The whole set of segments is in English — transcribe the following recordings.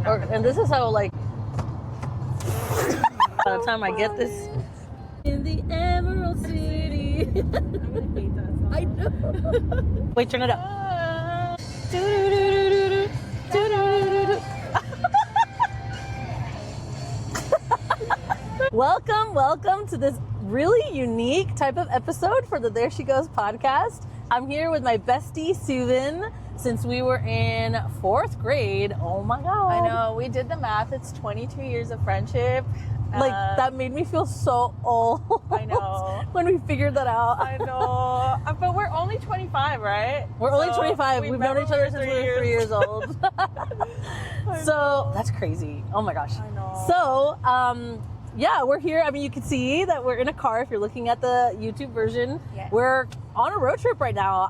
And this is how, like, by the time I get this. In the Emerald City. I'm gonna hate that song. I know. Wait, turn it up. Welcome to this really unique type of episode for the There She Goes podcast. I'm here with my bestie, Suvin, since we were in 4th grade. Oh my God. I know, we did the math. It's 22 years of friendship. Like, that made me feel so old. I know. When we figured that out. I know. But we're only 25, right? We're only 25. We've known each other since we were 3 years old. So, that's crazy. Oh my gosh. I know. So, yeah, we're here. I mean, you can see that we're in a car if you're looking at the YouTube version. Yes. We're on a road trip right now.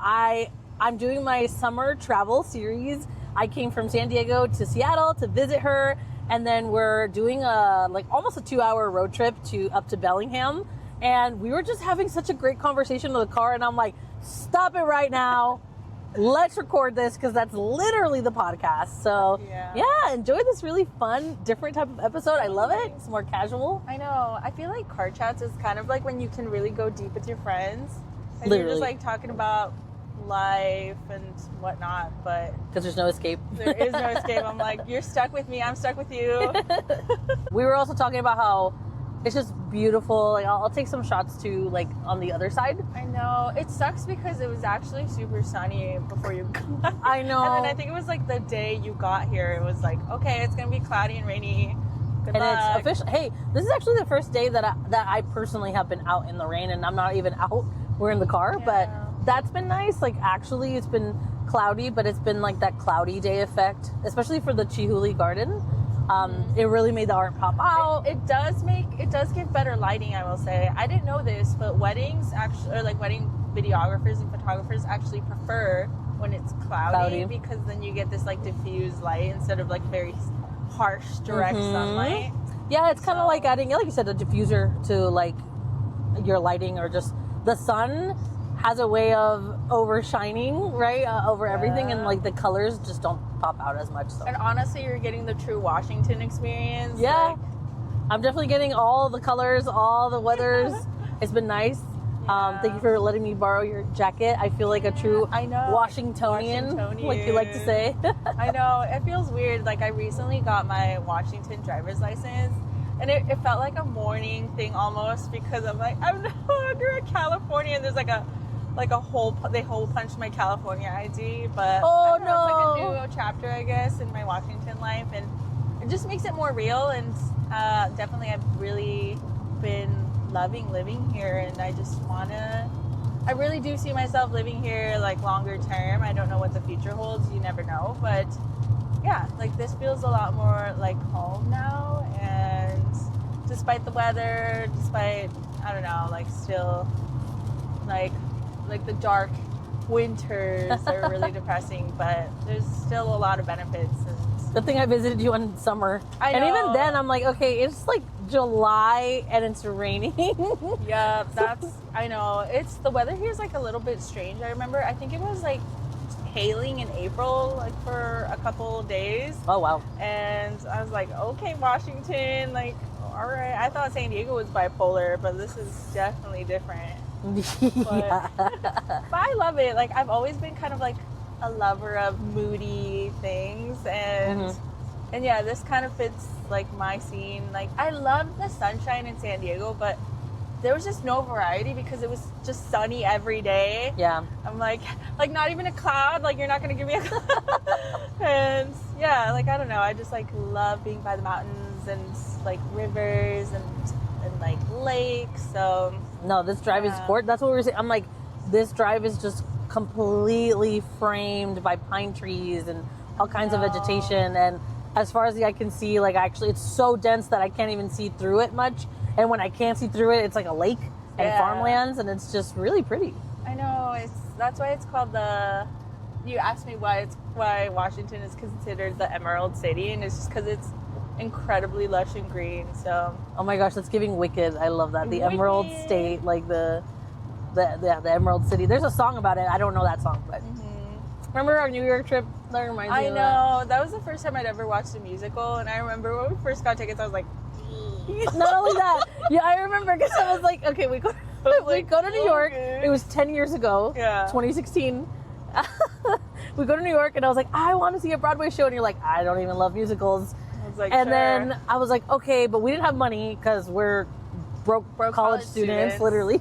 I'm doing my summer travel series. I came from San Diego to Seattle to visit her. And then we're doing almost a 2-hour road trip up to Bellingham. And we were just having such a great conversation in the car. And I'm like, stop it right now. Let's record this because that's literally the podcast. So yeah, enjoy this really fun, different type of episode. I love it. It's more casual. I know. I feel like car chats is kind of like when you can really go deep with your friends. And Literally. you're just like talking about life and whatnot, but Because there's no escape. there is no escape. I'm like, you're stuck with me, I'm stuck with you. We were also talking about how it's just beautiful. Like, I'll take some shots too, like on the other side. I know. It sucks because it was actually super sunny before you got. I know. And then I think it was like the day you got here, it was like, okay, it's gonna be cloudy and rainy. Good And luck. it's official. Hey, this is actually the first day that I personally have been out in the rain, and I'm not even out. We're in the car, but that's been nice. Like, actually, it's been cloudy, but it's been like that cloudy day effect, especially for the Chihuly Garden. It really made the art pop out. It does give better lighting, I will say. I didn't know this, but weddings actually, or like wedding videographers and photographers actually prefer when it's cloudy. Because then you get this like diffused light instead of like very harsh direct sunlight. Yeah, it's kind of like adding, like you said, a diffuser to like your lighting, or just the sun has a way of overshining, right, over everything, and like the colors just don't pop out as much. So. And honestly, you're getting the true Washington experience. Yeah, like, I'm definitely getting all the colors, all the weathers. It's been nice. Thank you for letting me borrow your jacket. I feel like a true Washingtonian, like you like to say. I know, it feels weird. Like, I recently got my Washington driver's license, and it felt like a morning thing almost, because I'm like, I'm no longer a Californian. There's they hole punched my California ID, but I don't know, it's like a new chapter, I guess, in my Washington life, and it just makes it more real. And definitely, I've really been loving living here, and I really do see myself living here like longer term. I don't know what the future holds, you never know, but yeah, like this feels a lot more like home now. And despite the weather, I don't know, like still like the dark winters are really depressing, but there's still a lot of benefits. And Good thing I visited you in summer. I know. And even then, I'm like, okay, it's like July and it's raining. Yeah, I know. The weather here is like a little bit strange. I remember, I think it was like hailing in April, like for a couple days. Oh, wow. And I was like, okay, Washington, like, all right. I thought San Diego was bipolar, but this is definitely different. Yeah. But I love it. Like, I've always been kind of like a lover of moody things, and yeah, this kind of fits like my scene. Like, I love the sunshine in San Diego, but there was just no variety because it was just sunny every day. Yeah. I'm like not even a cloud. Like, you're not gonna give me a cloud. And yeah, like, I don't know. I just like love being by the mountains and like rivers and like lakes. So no, this drive is gorgeous. That's what we were saying. I'm like, this drive is just completely framed by pine trees and all kinds of vegetation. And as far as the eye can see, like, actually, it's so dense that I can't even see through it much. And when I can't see through it, it's like a lake and farmlands, and it's just really pretty. I know. That's why it's called you asked me why Washington is considered the Emerald City, and it's just because it's incredibly lush and green. So, oh my gosh, that's giving Wicked. I love that. The Emerald State, like the Emerald City. There's a song about it. I don't know that song, but Remember our New York trip? That reminds me I of that. know. That was the first time I'd ever watched a musical, and I remember when we first got tickets, I was like, Not only that, yeah, I remember because I was like, okay, we go to New York. okay. It was 10 years ago, Yeah. 2016. We go to New York, and I was like, I want to see a Broadway show, and you're like, I don't even love musicals. I was like, And sure. then I was like, okay, but we didn't have money because we're broke college students, literally.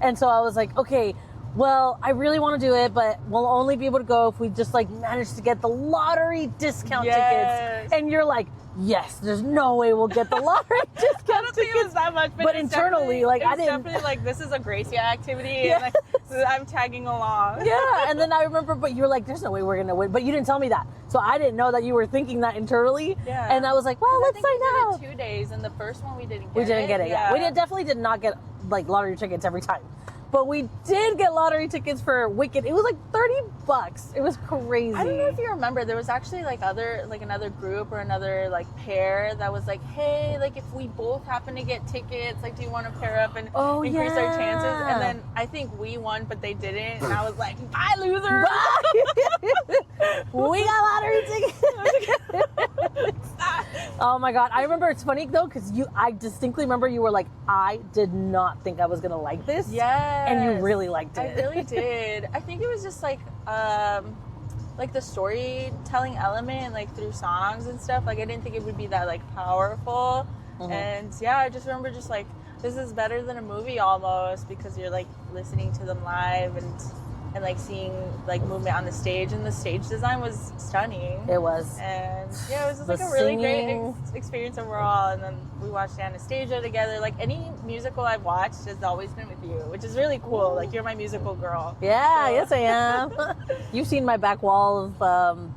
And so I was like, okay, well, I really want to do it, but we'll only be able to go if we just like manage to get the lottery discount tickets. And you're like, yes, there's no way we'll get the lottery discount I don't think it was that much, but But internally, like, I didn't. Definitely like, this is a Gracia activity, Yes. and like, so I'm tagging along. Yeah, and then I remember, but you were like, there's no way we're gonna win, but you didn't tell me that, so I didn't know that you were thinking that internally. Yeah. And I was like, well, I let's think sign we up. did it 2 days, and the first one we didn't get it. We didn't get it. Yeah, we definitely did not get like lottery tickets every time, but we did get lottery tickets for Wicked. It was like $30. It was crazy. I don't know if you remember, there was actually like another group or another like pair that was like, hey, like if we both happen to get tickets, like do you want to pair up and increase our chances? And then I think we won, but they didn't, and I was like, bye, losers. We got lottery tickets. Oh my god! I remember, it's funny though, because I distinctly remember you were like, I did not think I was gonna like this. Yes. And you really liked it. I really did. I think it was just like the storytelling element, like through songs and stuff. Like I didn't think it would be that like powerful. Mhm. And yeah, I just remember just like, this is better than a movie almost, because you're like listening to them live and like seeing like movement on the stage, and the stage design was stunning. It was. And yeah, it was just The like a really singing. great experience overall. And then we watched Anastasia together. Like any musical I've watched has always been with you, which is really cool. Like you're my musical girl. Yeah, So- yes I am. You've seen my back wall of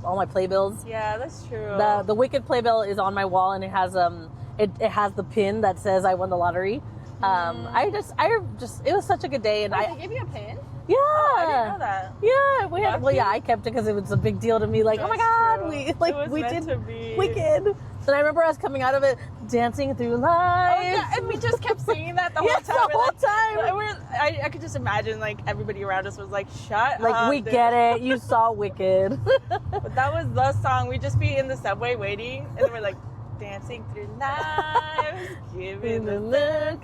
all my playbills. Yeah, that's true. The Wicked playbill is on my wall, and it has it has the pin that says I won the lottery. I just it was such a good day, and They gave you a pin? yeah. I didn't know that. Yeah, we had. Well, Lucky. yeah, I kept it because it was a big deal to me. Like, oh my That's god, true. we It was we meant did to be. Wicked. And I remember us coming out of it dancing through life. Oh, yeah, and we just kept singing that the whole Yes, time. the whole time. I could just imagine like everybody around us was like, shut Like, up. we dude. get it. You saw Wicked. But that was the song. We'd just be in the subway waiting, and then we're like, dancing through life, giving the look.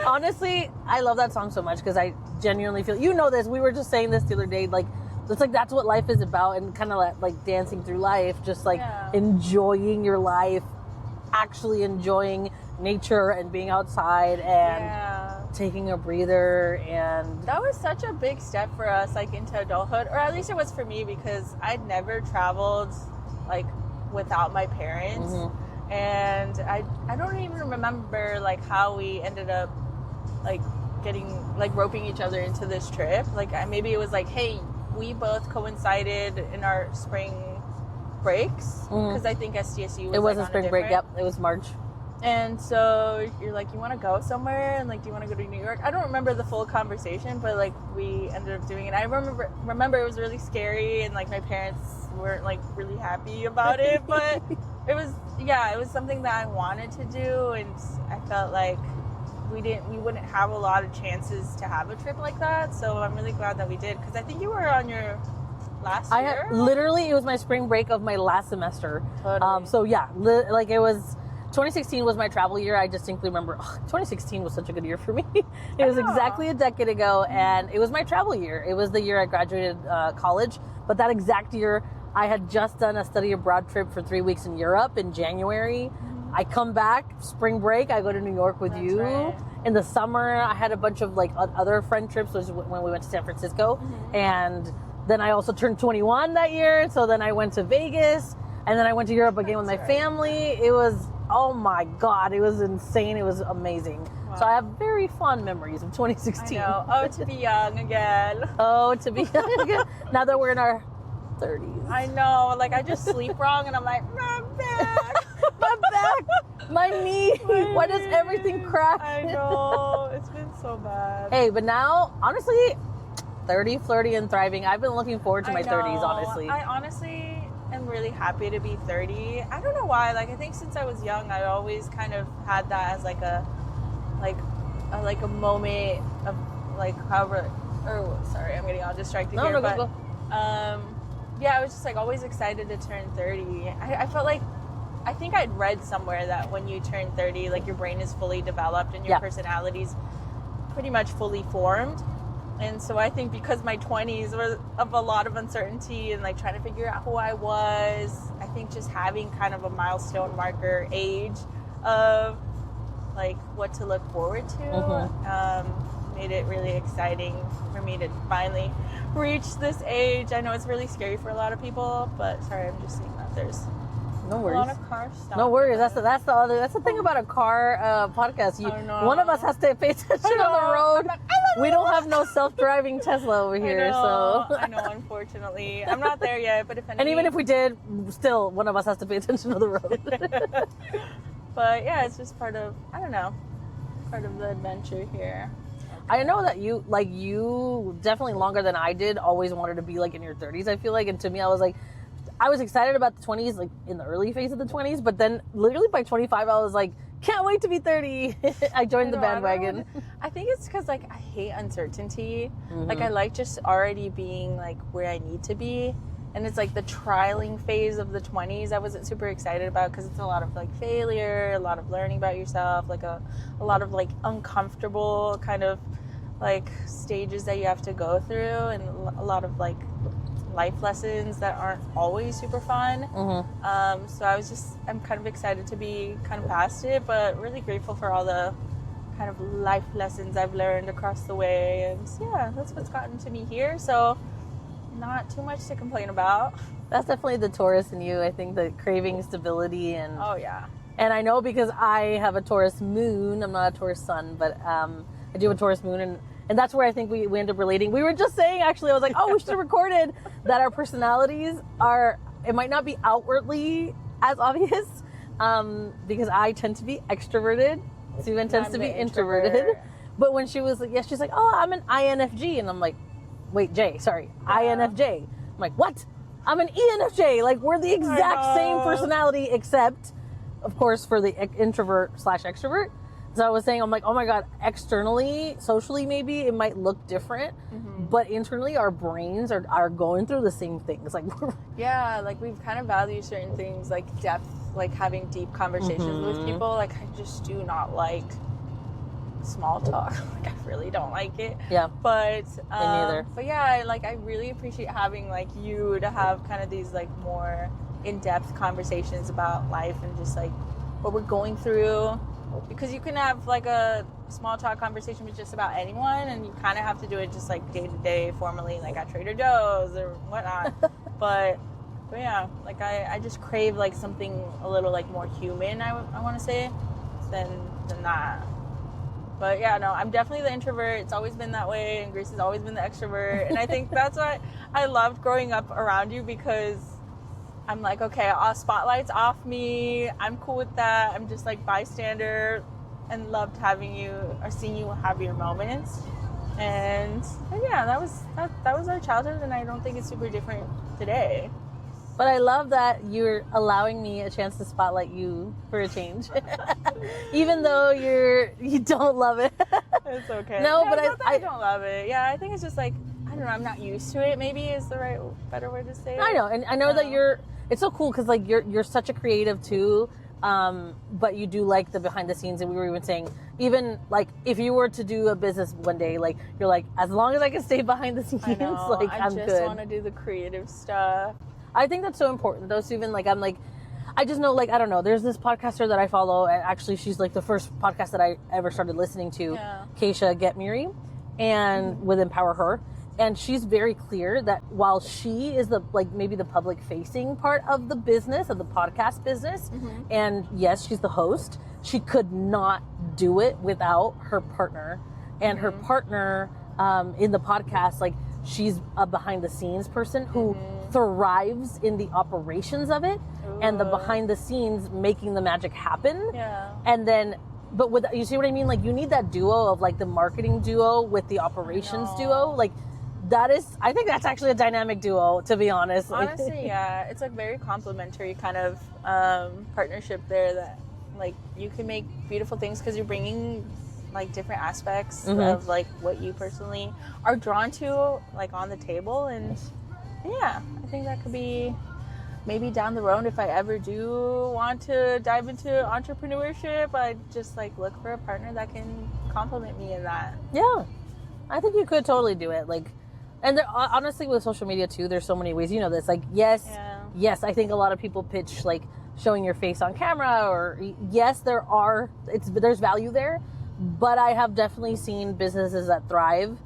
Honestly, I love that song so much because I genuinely feel, you know this, we were just saying this the other day, like, it's like that's what life is about, and kind of like dancing through life, just like enjoying your life, actually enjoying nature and being outside and taking a breather. And That was such a big step for us, like into adulthood, or at least it was for me, because I'd never traveled like without my parents. And I don't even remember like how we ended up like roping each other into this trip. Like maybe it was like, hey, we both coincided in our spring breaks, because I think SDSU was it was like, a spring break. Yep, it was March. And so you're like, you want to go somewhere, and like, do you want to go to New York? I don't remember the full conversation, but like we ended up doing it. I remember it was really scary, and like my parents weren't like really happy about it, but it was something that I wanted to do, and I felt like we wouldn't have a lot of chances to have a trip like that. So I'm really glad that we did, because I think you were on your last year. Literally, it was my spring break of my last semester. Totally. So yeah, like it was. 2016 was my travel year. I distinctly remember 2016 was such a good year for me. It was exactly a decade ago, and it was my travel year. It was the year I graduated college, but that exact year I had just done a study abroad trip for 3 weeks in Europe in January. I come back, spring break, I go to New York with you. Right. In the summer, I had a bunch of like other friend trips, which was when we went to San Francisco. And then I also turned 21 that year, so then I went to Vegas, and then I went to Europe again with my family. It was, oh my God, it was insane. It was amazing. Wow. So I have very fond memories of 2016. I know. Oh, to be young again. Oh, to be young again. Now that we're in our 30s. I know. Like, I just sleep wrong, and I'm like, my back. My back. My knee. Why does everything crack? I know. It's been so bad. Hey, but now, honestly, 30, flirty, and thriving. I've been looking forward to my 30s, honestly. I honestly am really happy to be 30. I don't know why. Like, I think since I was young, I always kind of had that as like a moment of like however sorry, I'm getting all distracted No, here. go, But go. yeah, I was just like always excited to turn 30. I felt like, I think I'd read somewhere that when you turn 30, like your brain is fully developed and your personality's pretty much fully formed. And so I think because my 20s were of a lot of uncertainty and like trying to figure out who I was, I think just having kind of a milestone marker age of like what to look forward to made it really exciting for me to finally reach this age. I know it's really scary for a lot of people, but sorry, I'm just seeing that there's No worries. a lot of car stuff. No worries. That's the thing about a car podcast. One of us has to pay attention on the road. We don't have no self-driving Tesla over here, I know, unfortunately. I'm not there yet, but if anything. And even if we did, still one of us has to pay attention to the road. But yeah, it's just part of the adventure here. I know that you definitely longer than I did always wanted to be like in your 30s, I feel like. And to me, I was excited about the 20s, like in the early phase of the 20s, but then literally by 25, I was like, can't wait to be 30. I joined the bandwagon. I think it's because like I hate uncertainty. Like I like just already being like where I need to be. And it's like the trialing phase of the 20s I wasn't super excited about because it's a lot of like failure, a lot of learning about yourself, like a lot of like uncomfortable kind of like stages that you have to go through, and a lot of like life lessons that aren't always super fun. So I'm kind of excited to be kind of past it, but really grateful for all the kind of life lessons I've learned across the way. And yeah, that's what's gotten to me here. So not too much to complain about. That's definitely the Taurus in you. I think the craving stability and oh yeah. And I know because I have a Taurus moon. I'm not a Taurus sun, but I do have a Taurus moon, and that's where I think we end up relating. We were just saying, actually, I was like, oh, we should have recorded that our personalities it might not be outwardly as obvious, because I tend to be extroverted. Suvin tends to be introverted. But when she was like, she's like, oh, I'm an INFJ. And I'm like, wait, J, sorry, INFJ. I'm like, what? I'm an ENFJ. Like, we're the exact same personality, except, of course, for the introvert / extrovert. So I was saying, I'm like, oh my God, externally, socially, maybe it might look different, but internally our brains are going through the same things. Like, yeah, like we've kind of valued certain things, like depth, like having deep conversations with people. Like I just do not like small talk. Like I really don't like it. Yeah. But me neither. But yeah, like I really appreciate having like you to have kind of these like more in-depth conversations about life and just like what we're going through. Because you can have like a small talk conversation with just about anyone, and you kind of have to do it just like day to day, formally, like at Trader Joe's or whatnot. but yeah, like I just crave like something a little like more human. I want to say than that. But yeah, no, I'm definitely the introvert. It's always been that way, and Grace has always been the extrovert. And I think that's why I loved growing up around you, because I'm like, okay, spotlight's off me. I'm cool with that. I'm just like bystander, and loved having you or seeing you have your moments. And yeah, that was our childhood, and I don't think it's super different today. But I love that you're allowing me a chance to spotlight you for a change, even though you don't love it. It's okay. No, but I don't love it. Yeah, I think it's just like, I don't know. I'm not used to it. Maybe is the better way to say it. I know, and I know that it's so cool because like you're such a creative too, but you do like the behind the scenes. And we were even saying, even like if you were to do a business one day, like you're like, as long as I can stay behind the scenes, I know, like I I'm just good. want to do the creative stuff. I think that's so important though, Suvin. Like I'm like, I just know, like, I don't know, there's this podcaster that I follow, and actually she's like the first podcast that I ever started listening to, Keisha Getmiri, and with Empower Her. And she's very clear that while she is the, like, maybe the public facing part of the business, of the podcast business, and yes, she's the host, she could not do it without her partner. And her partner in the podcast, like, she's a behind the scenes person who thrives in the operations of it and the behind the scenes making the magic happen. And then, but with, you see what I mean? Like, you need that duo of like the marketing duo with the operations duo. Like, that is, I think that's actually a dynamic duo, to be honest. Honestly, yeah. It's like very complementary kind of partnership there, that like you can make beautiful things because you're bringing like different aspects of like what you personally are drawn to, like on the table. And yeah, I think that could be maybe down the road, if I ever do want to dive into entrepreneurship, I just like look for a partner that can complement me in that. Yeah, I think you could totally do it. Like, and there, honestly, with social media too, there's so many ways. You know this. Like, yes, I think a lot of people pitch like showing your face on camera, or yes, there's value there, but I have definitely seen businesses that thrive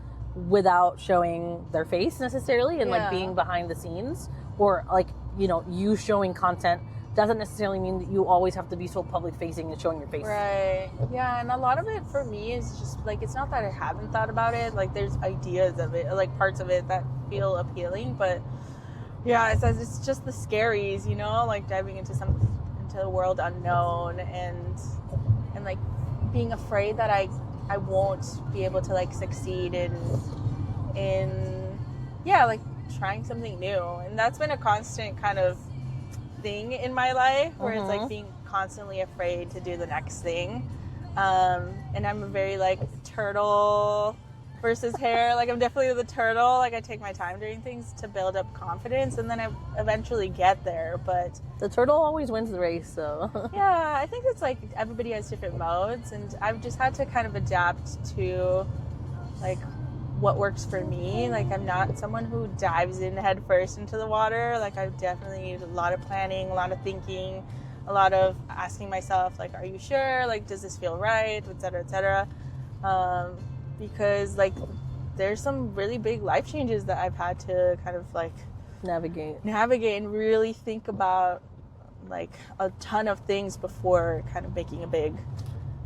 without showing their face necessarily, and like being behind the scenes, or like, you know, you showing content doesn't necessarily mean that you always have to be so public facing and showing your face. Right. Yeah, and a lot of it for me is just like, it's not that I haven't thought about it. Like, there's ideas of it, like parts of it that feel appealing, but yeah, it's just the scaries, you know, like diving into the world unknown, and like being afraid that I won't be able to like succeed in like trying something new. And that's been a constant kind of thing in my life, where it's like being constantly afraid to do the next thing. And I'm a very like turtle versus hare. Like, I'm definitely the turtle. Like, I take my time doing things to build up confidence, and then I eventually get there. But the turtle always wins the race, so. Yeah, I think it's like everybody has different modes, and I've just had to kind of adapt to like what works for me. Like, I'm not someone who dives in head first into the water. Like, I definitely need a lot of planning, a lot of thinking, a lot of asking myself, like, are you sure? Like, does this feel right? Et cetera, et cetera. Because like there's some really big life changes that I've had to kind of like navigate and really think about like a ton of things before kind of making a big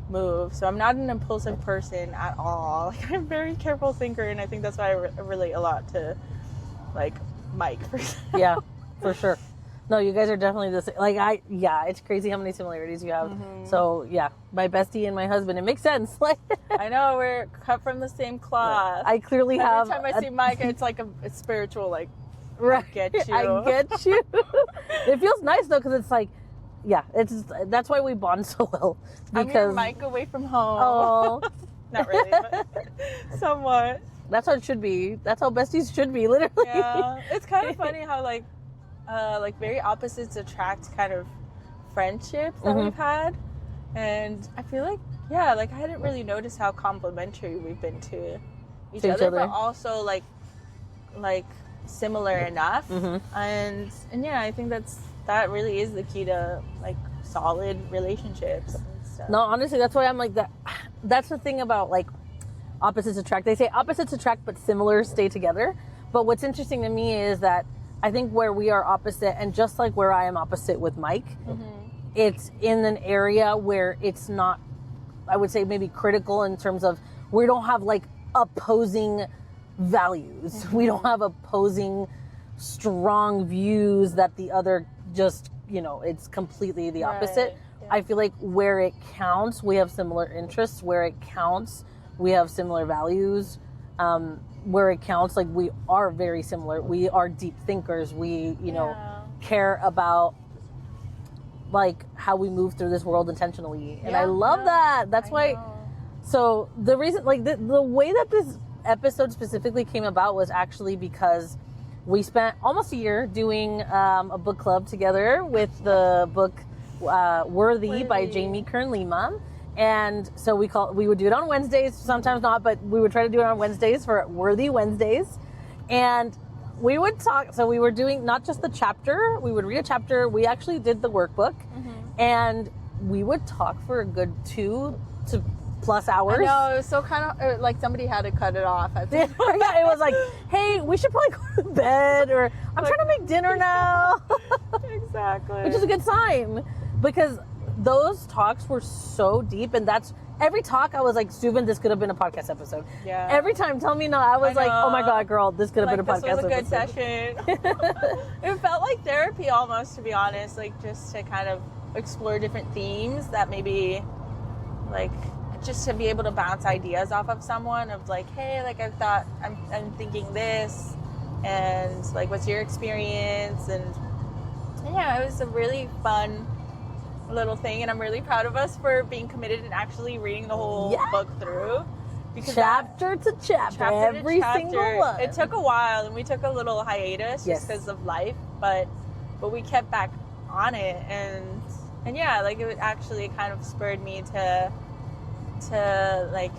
move. So I'm not an impulsive person at all. Like, I'm a very careful thinker, and I think that's why I relate a lot to like Mike. Yeah, for sure. No, you guys are definitely the same. Like, it's crazy how many similarities you have. So yeah, my bestie and my husband, it makes sense. Like, I know we're cut from the same cloth. I clearly have. Every time I see Mike, it's like a spiritual, like, right. I get you. I get you. It feels nice though, because it's like, yeah, that's why we bond so well. Because I'm your Mike away from home. Oh, not really, but somewhat. That's how it should be. That's how besties should be, literally. Yeah, it's kind of funny how like very opposites attract kind of friendships that we've had, and I feel like I hadn't really noticed how complementary we've been to each other, but also like similar enough, and yeah, I think that really is the key to like solid relationships and stuff. No, honestly, that's why I'm like that. That's the thing about like opposites attract. They say opposites attract, but similar stay together. But what's interesting to me is that I think where we are opposite, and just like where I am opposite with Mike, it's in an area where it's not, I would say, maybe critical in terms of we don't have like opposing values. We don't have opposing strong views that the other just, you know, it's completely the opposite. Right. Yeah. I feel like where it counts, we have similar interests. Where it counts, we have similar values. Where it counts, like, we are very similar. We are deep thinkers. We, you know, care about like how we move through this world intentionally. And I love that. That's why. So the reason, like the way that this episode specifically came about was actually because we spent almost a year doing a book club together with the book Worthy by Jamie Kern Lima. And so we would do it on Wednesdays, sometimes not, but we would try to do it on Wednesdays for Worthy Wednesdays. And we would talk, so we were doing not just the chapter, we would read a chapter, we actually did the workbook, and we would talk for a good 2 to plus hours. I know, it was so kind of like somebody had to cut it off. I think. Yeah, it was like, hey, we should probably go to bed, or I'm trying to make dinner now. Exactly. Which is a good sign, because those talks were so deep, and that's every talk I was like, Suvin, this could have been a podcast episode. Yeah. Every time, tell me no, I was like, oh my God, girl, this could have been a podcast episode. This was a good session. It felt like therapy almost, to be honest, like just to kind of explore different themes that maybe like just to be able to bounce ideas off of someone of like, hey, like I've thought, I'm thinking this, and like, what's your experience? And yeah, it was a really fun little thing, and I'm really proud of us for being committed and actually reading the whole book through. Because chapter to chapter, every single one. It took a while, and we took a little hiatus just because of life, but we kept back on it, and yeah, like it actually kind of spurred me to like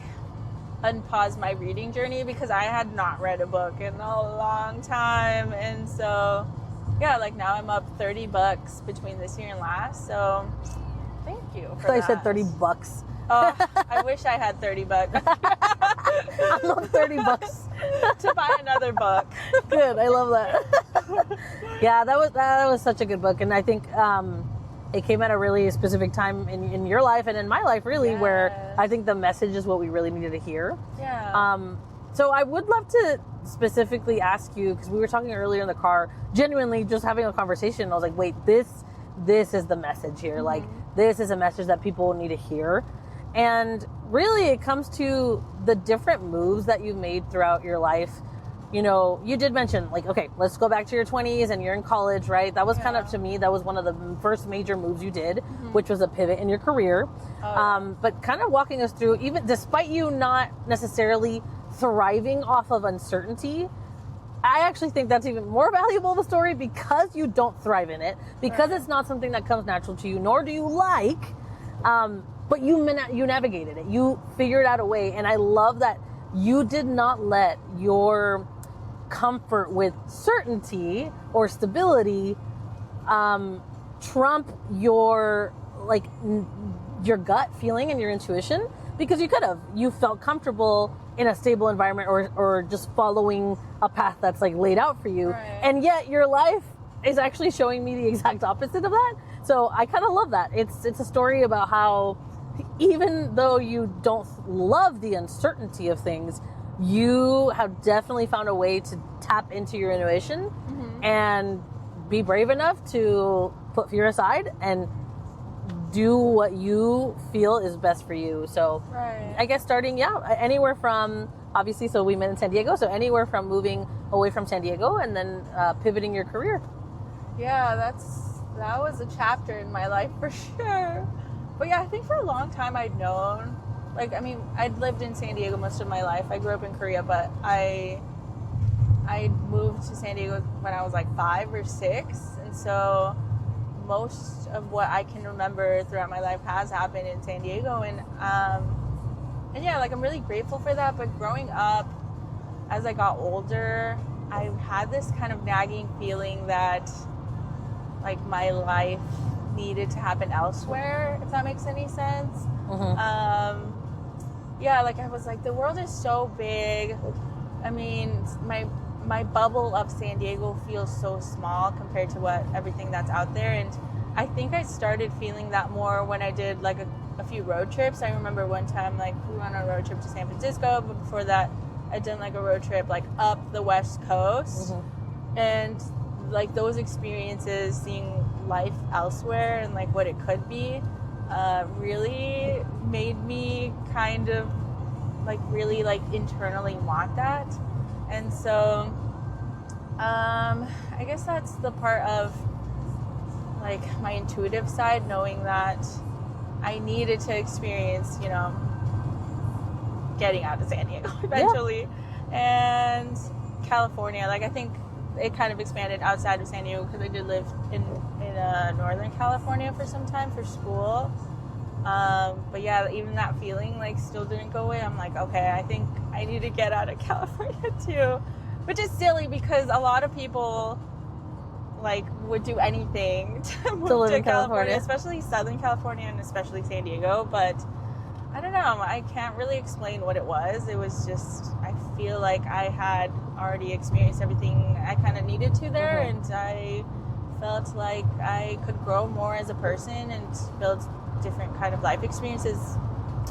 unpause my reading journey, because I had not read a book in a long time, and so yeah, like now I'm up 30 bucks between this year and last, so thank you for that. I said 30 bucks. Oh, I wish I had 30 bucks. I love 30 bucks to buy another book. Good, I love that. Yeah, that was such a good book, and I think it came at a really specific time in your life and in my life, really, where I think the message is what we really needed to hear. Yeah. So I would love to specifically ask you, because we were talking earlier in the car, genuinely just having a conversation. I was like, wait, this is the message here. Mm-hmm. Like, this is a message that people need to hear. And really, it comes to the different moves that you've made throughout your life. You know, you did mention, like, okay, let's go back to your 20s and you're in college, right? That was kind of, to me, that was one of the first major moves you did, which was a pivot in your career. But kind of walking us through, even despite you not necessarily thriving off of uncertainty, I actually think that's even more valuable of a story, because you don't thrive in it, because it's not something that comes natural to you, nor do you like, but you navigated it. You figured out a way, and I love that you did not let your comfort with certainty or stability trump your gut feeling and your intuition, because you could have. You felt comfortable in a stable environment, or just following a path that's like laid out for you. Right. And yet your life is actually showing me the exact opposite of that. So I kind of love that. It's a story about how, even though you don't love the uncertainty of things, you have definitely found a way to tap into your intuition and be brave enough to put fear aside and do what you feel is best for you. So I guess starting, anywhere from, obviously, so we met in San Diego, so anywhere from moving away from San Diego and then pivoting your career. Yeah, that was a chapter in my life for sure. But yeah, I think for a long time I'd known, like, I mean, I'd lived in San Diego most of my life. I grew up in Korea, but I moved to San Diego when I was like 5 or 6, and so most of what I can remember throughout my life has happened in San Diego, and yeah, like, I'm really grateful for that. But growing up, as I got older, I had this kind of nagging feeling that, like, my life needed to happen elsewhere, if that makes any sense. Yeah, like, I was like, the world is so big. I mean, my bubble of San Diego feels so small compared to everything that's out there. And I think I started feeling that more when I did like a few road trips. I remember one time, like, we went on a road trip to San Francisco, but before that I'd done like a road trip like up the West Coast. And like those experiences, seeing life elsewhere and like what it could be, really made me kind of like really like internally want that. And so, I guess that's the part of like my intuitive side, knowing that I needed to experience, you know, getting out of San Diego eventually. And California, like, I think it kind of expanded outside of San Diego because I did live in Northern California for some time for school. But yeah, even that feeling like still didn't go away. I'm like, okay, I think I need to get out of California too, which is silly because a lot of people like would do anything to move to California, especially Southern California and especially San Diego. But I don't know, I can't really explain what it was. It was just, I feel like I had already experienced everything I kind of needed to there, and I felt like I could grow more as a person and build different kind of life experiences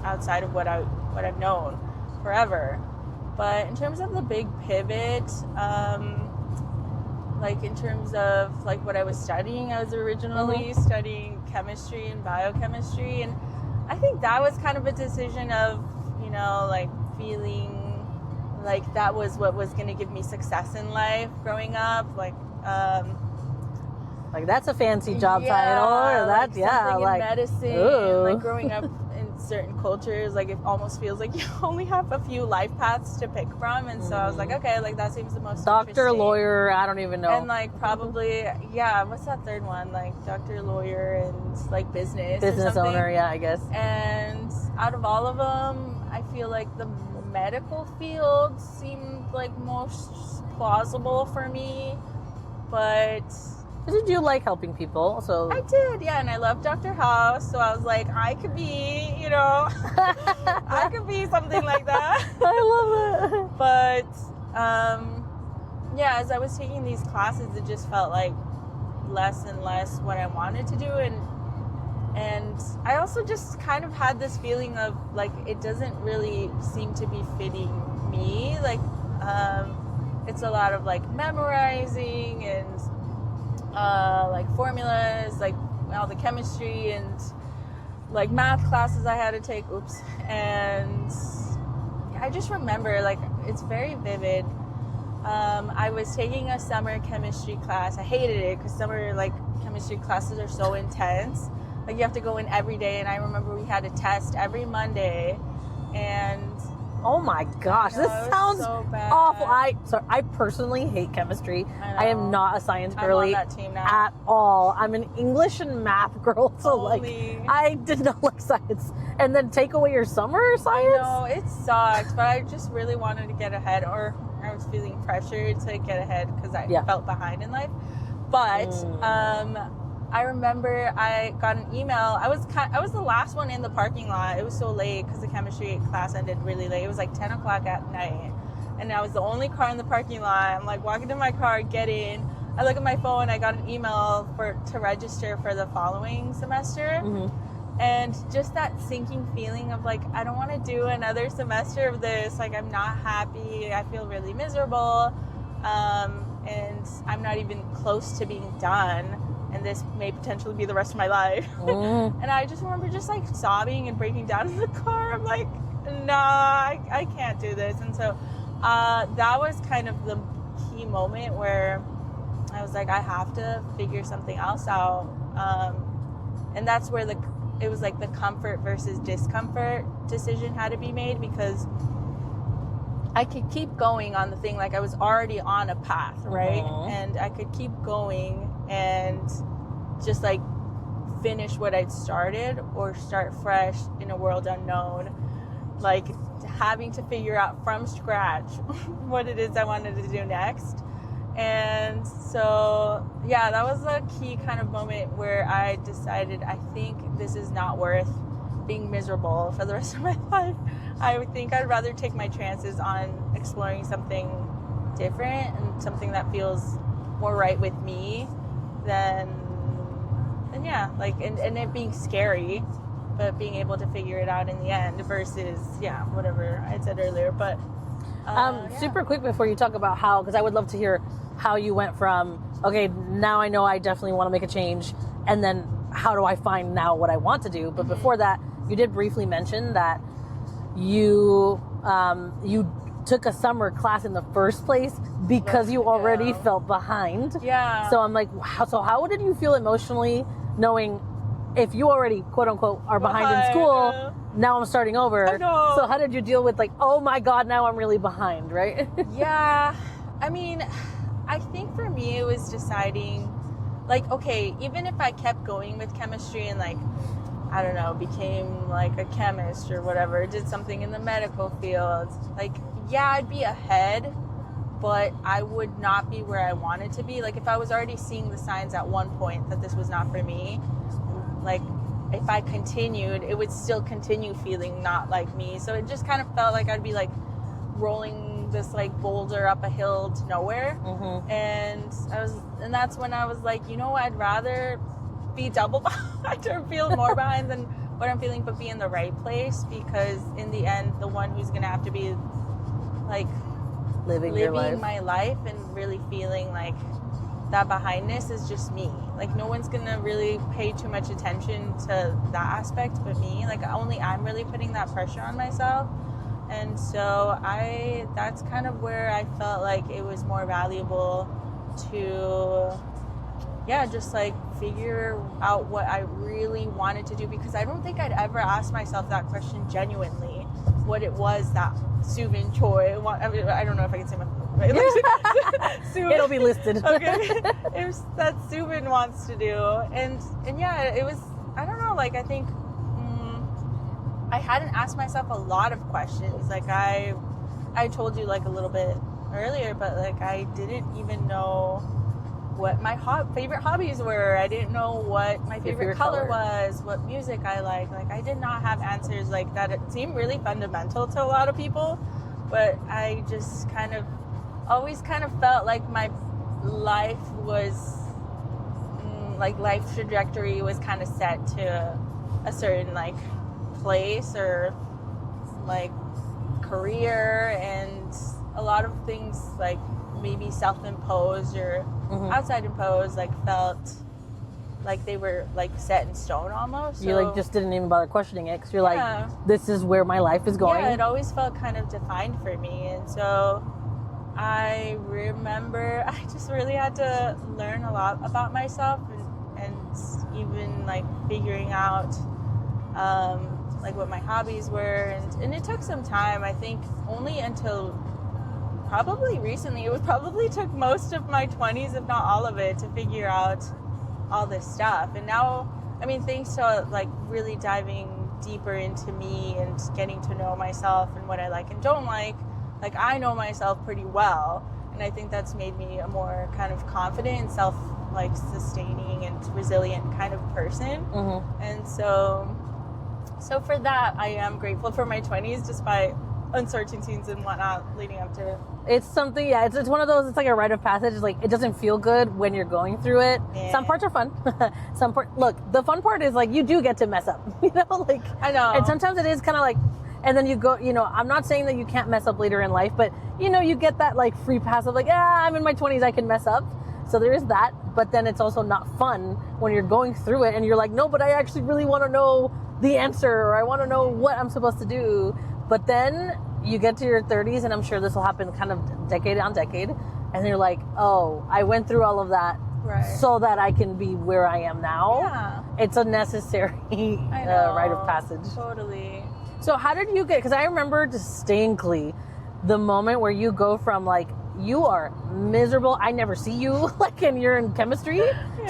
outside of what I've known forever. But in terms of the big pivot, like in terms of like what I was studying, I was originally studying chemistry and biochemistry, and I think that was kind of a decision of, you know, like feeling like that was what was going to give me success in life growing up. Like, Like, that's a fancy job title. Or that, something like, in medicine. ooh. Like, growing up in certain cultures, like, it almost feels like you only have a few life paths to pick from. And so I was like, okay, like, that seems the most doctor, interesting. lawyer, I don't even know. And, like, probably, what's that third one? Like, doctor, lawyer, and, like, business or something. Owner, yeah, I guess. And out of all of them, I feel like the medical field seemed, like, most plausible for me. But did you like helping people? So I did, yeah, and I love Dr. House, so I was like, I could be, I could be something like that. I love it. But as I was taking these classes, it just felt like less and less what I wanted to do, and I also just kind of had this feeling of like it doesn't really seem to be fitting me. Like it's a lot of like memorizing and like formulas, like all the chemistry and like math classes I had to take. And I just remember, like, it's very vivid. I was taking a summer chemistry class. I hated it because summer like chemistry classes are so intense. Like, you have to go in every day, and I remember we had a test every Monday, and oh my gosh, this sounds so bad. awful. I personally hate chemistry. I am not a science girly I'm on that team now. at all. I'm an English and math girl, so like I did not like science. And then take away your summer science? I know, it sucked, but I just really wanted to get ahead, or I was feeling pressured to get ahead because I felt behind in life. But I remember I got an email. I was the last one in the parking lot. It was so late because the chemistry class ended really late. It was like 10 o'clock at night. And I was the only car in the parking lot. I'm like walking to my car, get in. I look at my phone. I got an email to register for the following semester. Mm-hmm. And just that sinking feeling of like, I don't want to do another semester of this. Like, I'm not happy. I feel really miserable. And I'm not even close to being done. And this may potentially be the rest of my life. And I just remember just like sobbing and breaking down in the car. I'm like, nah, I can't do this. And so that was kind of the key moment where I was like, I have to figure something else out. And that's where it was like the comfort versus discomfort decision had to be made, because I could keep going on the thing. Like, I was already on a path, right? And I could keep going and just like finish what I'd started, or start fresh in a world unknown, like having to figure out from scratch what it is I wanted to do next. And so that was a key kind of moment where I decided, I think this is not worth being miserable for the rest of my life. I think I'd rather take my chances on exploring something different and something that feels more right with me than and it being scary, but being able to figure it out in the end versus whatever I said earlier. But super quick before you talk about how, because I would love to hear how you went from, okay, now I know I definitely want to make a change, and then how do I find now what I want to do. But before that, you did briefly mention that you took a summer class in the first place because you already felt behind. Yeah. So I'm like, wow. So how did you feel emotionally knowing if you already, quote unquote, are behind in school, now I'm starting over? I know. So how did you deal with like, oh my God, now I'm really behind, right? Yeah. I mean, I think for me it was deciding, like, okay, even if I kept going with chemistry and like, I don't know, became like a chemist or whatever, did something in the medical field, like, I'd be ahead, but I would not be where I wanted to be. Like, if I was already seeing the signs at one point that this was not for me, like, if I continued, it would still continue feeling not like me. So it just kind of felt like I'd be like rolling this like boulder up a hill to nowhere. And that's when I was like, you know what, I'd rather be double behind or feel more behind than what I'm feeling, but be in the right place, because in the end, the one who's gonna have to be like living my life and really feeling like that behindness is just me. Like, no one's gonna really pay too much attention to that aspect but me. Like, only I'm really putting that pressure on myself. And so that's kind of where I felt like it was more valuable to yeah, just like figure out what I really wanted to do, because I don't think I'd ever asked myself that question genuinely, what it was that Suvin Choi, I mean, I don't know if I can say my right? Suvin, It'll be listed. Okay. It was that Suvin wants to do. And yeah, it was, I don't know, like I think I hadn't asked myself a lot of questions. Like I told you like a little bit earlier, but like I didn't even know what my favorite hobbies were. I didn't know what my favorite color was, what music I like. Like I did not have answers like that. It seemed really fundamental to a lot of people, but I just kind of always kind of felt like my life was like life trajectory was kind of set to a certain like place or like career, and a lot of things like maybe self-imposed or outside imposed like felt like they were like set in stone almost. So, you like just didn't even bother questioning it because you're like, this is where my life is going. Yeah, it always felt kind of defined for me. And so I remember I just really had to learn a lot about myself, and even like figuring out like what my hobbies were, and it took some time. I think only until probably recently. It probably took most of my 20s, if not all of it, to figure out all this stuff. And now, I mean, thanks to like really diving deeper into me and getting to know myself and what I like and don't like I know myself pretty well. And I think that's made me a more kind of confident and like sustaining and resilient kind of person. And so for that, I am grateful for my 20s, despite uncertainties and whatnot leading up to it. It's something, yeah, it's one of those, it's like a rite of passage. Like, it doesn't feel good when you're going through it. Yeah. Some parts are fun. Look, the fun part is like, you do get to mess up, you know, like, I know. And sometimes it is kind of like, and then you go, you know, I'm not saying that you can't mess up later in life, but you know, you get that like free pass of like, I'm in my 20s, I can mess up. So there is that, but then it's also not fun when you're going through it and you're like, no, but I actually really want to know the answer, or I want to know what I'm supposed to do. But then you get to your 30s, and I'm sure this will happen kind of decade on decade, and you're like, oh, I went through all of that so that I can be where I am now. Yeah. It's a necessary rite of passage. Totally. So how did you get, because I remember distinctly the moment where you go from like, you are miserable, I never see you, like, and you're in chemistry,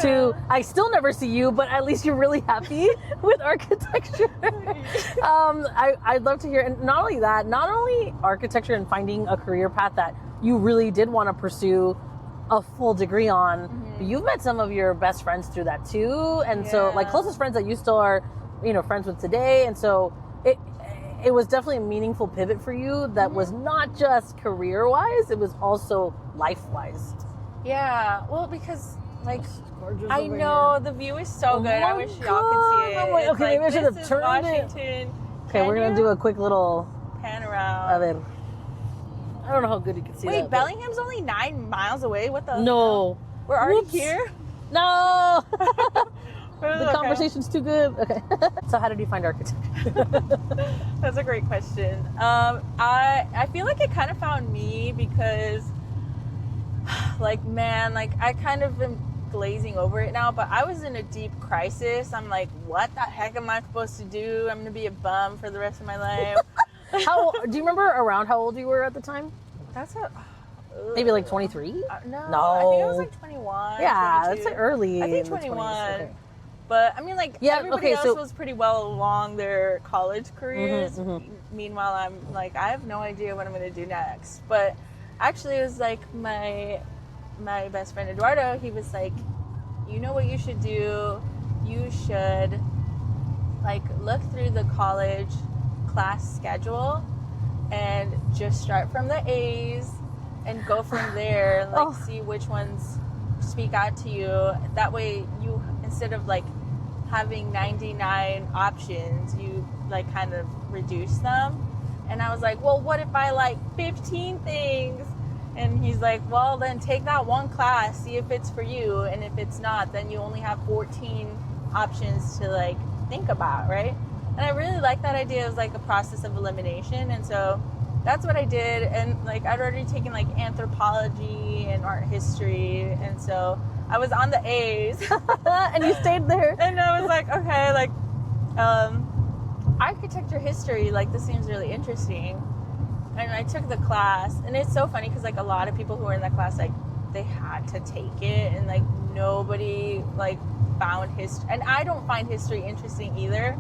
to I still never see you, but at least you're really happy with architecture. I'd love to hear, and not only architecture and finding a career path that you really did want to pursue a full degree on, you've met some of your best friends through that too, and so like closest friends that you still are, you know, friends with today, and so it was definitely a meaningful pivot for you that was not just career-wise, it was also life-wise. Yeah, well, because, like, I over know here. the view is so good. I wish y'all could see it. I'm like, okay, maybe I should have turned Washington. it. Okay, we're going to do a quick little pan around. of it. I don't know how good you can see that. Wait, Bellingham's only 9 miles away? What the No. hell? We're already here? No! The conversation's too good. Okay. So how did you find architecture? That's a great question. I feel like it kind of found me because, like, man, like, I kind of am glazing over it now, but I was in a deep crisis. I'm like, what the heck am I supposed to do? I'm going to be a bum for the rest of my life. Do you remember around how old you were at the time? That's maybe like 23? No. No. I think I was like 21. Yeah, 22. that's like early. I think in the 21. 20s. Okay. But I mean, like, everybody else so was pretty well along their college careers. Meanwhile, I'm like, I have no idea what I'm going to do next. But actually, it was like my best friend Eduardo. He was like, you know what you should do? You should like look through the college class schedule and just start from the A's and go from there. Like, see which ones speak out to you. That way, you, instead of like having 99 options, you like kind of reduce them. And I was like, well, what if I like 15 things? And he's like, well, then take that one class, see if it's for you, and if it's not, then you only have 14 options to like think about, right? And I really like that idea. It was like a process of elimination. And so that's what I did. And like I'd already taken like anthropology and art history, and so I was on the A's. And you stayed there. And I was like, okay, like architecture history, like this seems really interesting. And I took the class, and it's so funny because like a lot of people who were in that class, like they had to take it, and like nobody like found history, and I don't find history interesting either,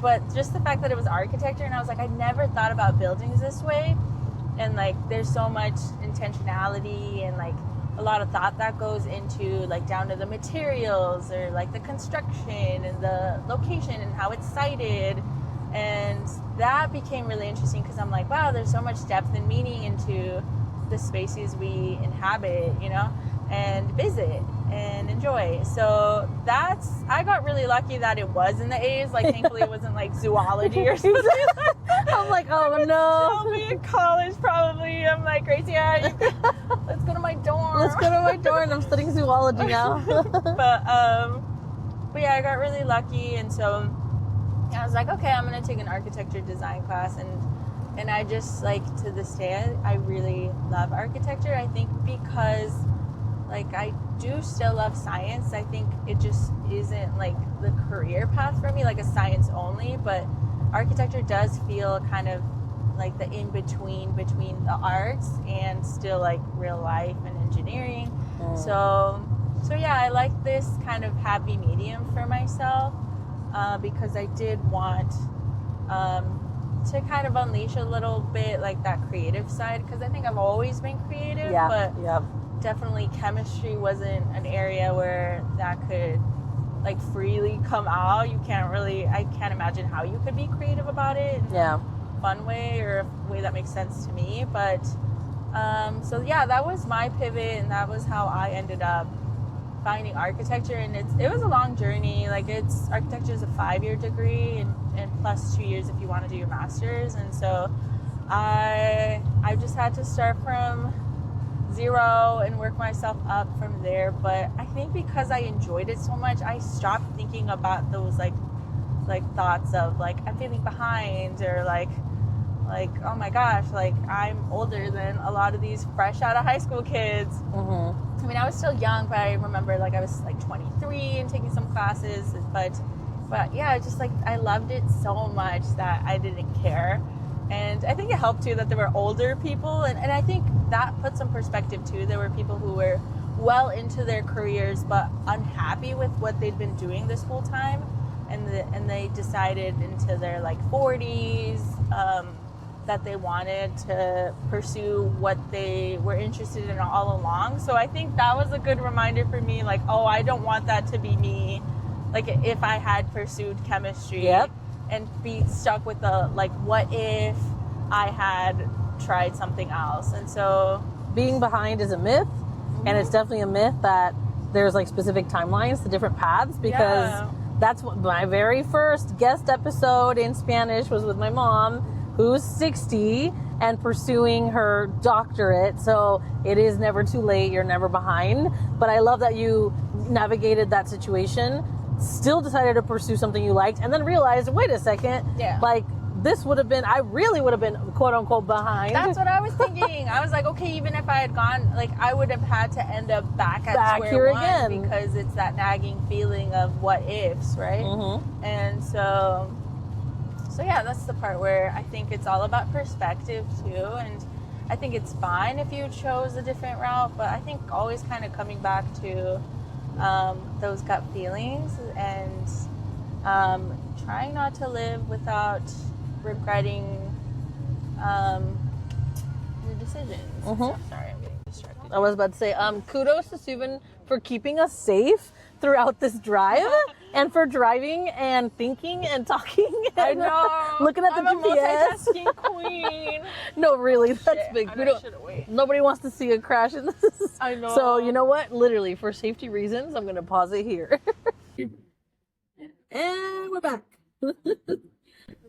but just the fact that it was architecture, and I was like, I never thought about buildings this way, and like there's so much intentionality and like a lot of thought that goes into like down to the materials or like the construction and the location and how it's sited. And that became really interesting because I'm like, wow, there's so much depth and meaning into the spaces we inhabit, you know, and visit and enjoy. So I got really lucky that it was in the A's. Like, thankfully it wasn't like zoology or something. I'm like, oh no. Still be in college probably. I'm like, Gracia, let's go to my dorm. Let's go to my dorm. I'm studying zoology now. But yeah, I got really lucky, and so I was like, okay, I'm gonna take an architecture design class, and I just like to this day I really love architecture. I think because like I do still love science. I think it just isn't like the career path for me, like a science only, but architecture does feel kind of like the in-between between the arts and still like real life and engineering. So yeah, I like this kind of happy medium for myself, because I did want to kind of unleash a little bit like that creative side, because I think I've always been creative, but definitely chemistry wasn't an area where that could like freely come out. I can't imagine how you could be creative about it in a fun way or a way that makes sense to me. But so yeah, that was my pivot, and that was how I ended up finding architecture. And it was a long journey. Like architecture is a 5-year degree and plus 2 years if you want to do your master's. And so I just had to start from zero and work myself up from there. But I think because I enjoyed it so much, I stopped thinking about those like thoughts of like I'm feeling behind, or like oh my gosh, like I'm older than a lot of these fresh out of high school kids. I mean, I was still young, but I remember like I was like 23 and taking some classes, but yeah, just like I loved it so much that I didn't care. And I think it helped too that there were older people, and I think that put some perspective too. There were people who were well into their careers but unhappy with what they'd been doing this whole time, and they decided into their like 40s that they wanted to pursue what they were interested in all along. So I think that was a good reminder for me, like, oh, I don't want that to be me, like if I had pursued chemistry and be stuck with the like what if I had tried something else. And so being behind is a myth, and it's definitely a myth that there's like specific timelines to different paths, because that's what my very first guest episode in Spanish was with my mom, who's 60 and pursuing her doctorate. So it is never too late. You're never behind. But I love that you navigated that situation, still decided to pursue something you liked, and then realized, wait a second, like this would have been, I really would have been quote unquote behind. That's what I was thinking. I was like, okay, even if I had gone, like I would have had to end up back at square one again, because it's that nagging feeling of what ifs, right? And so yeah, that's the part where I think it's all about perspective too. And I think it's fine if you chose a different route, but I think always kind of coming back to those gut feelings and trying not to live without regretting your decisions. So, sorry, I'm getting distracted. I was about to say, kudos to Suvin for keeping us safe throughout this drive and for driving and thinking and talking. And I know. Looking at the I'm GPS. a multitasking queen. No, really, that's big. Nobody wants to see a crash in this. I know. So you know what? Literally, for safety reasons, I'm going to pause it here. And we're back.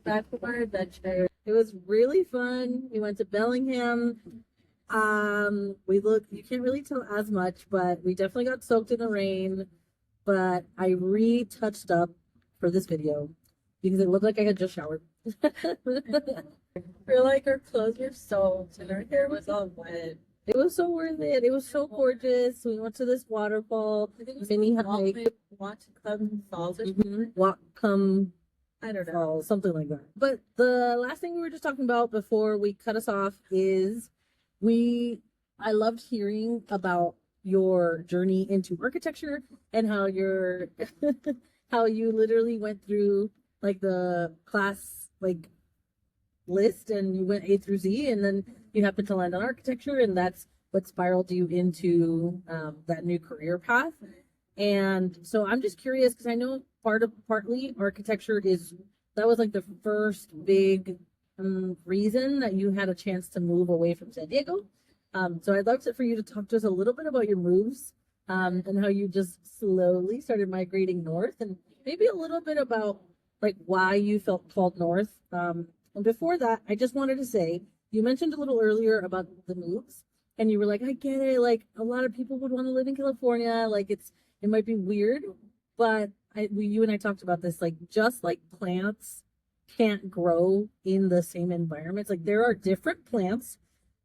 Back from our adventure. It was really fun. We went to Bellingham. You can't really tell as much, but we definitely got soaked in the rain. But I retouched up for this video because it looked like I had just showered. I feel like our clothes were soaked and our hair was all wet. It was so worth it. It was so gorgeous. We went to this waterfall, mini hike, Watch Club Falls or walk, come, I don't know. falls, something like that. But the last thing we were just talking about before we cut us off is I loved hearing about your journey into architecture and how how you literally went through like the class like list and you went A through Z and then you happened to land on architecture and that's what spiraled you into that new career path. And so I'm just curious because I know partly architecture that was like the first big reason that you had a chance to move away from San Diego. So I'd love for you to talk to us a little bit about your moves and how you just slowly started migrating north and maybe a little bit about like why you felt called north. And before that, I just wanted to say, you mentioned a little earlier about the moves and you were like, I get it. Like a lot of people would want to live in California. Like it might be weird, but you and I talked about this, like just like plants can't grow in the same environments. Like there are different plants.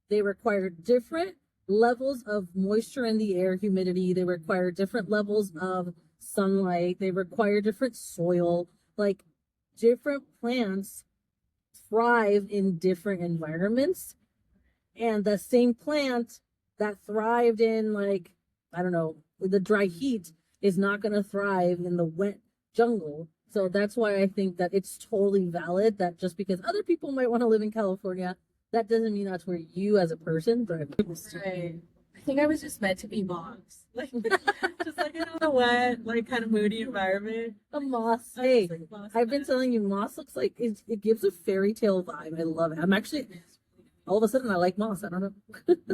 They require different levels of moisture in the air, humidity. They require different levels of sunlight. They require different soil. Like different plants thrive in different environments. And the same plant that thrived in like, I don't know, the dry heat is not going to thrive in the wet jungle. So that's why I think that it's totally valid that just because other people might want to live in California, that doesn't mean that's where you as a person thrive. Right. I think I was just meant to be moss. Like just like in a wet, like kind of moody environment. A moss. Hey, like moss I've been telling you, moss looks like it gives a fairy tale vibe. I love it. I'm actually all of a sudden I like moss. I don't know.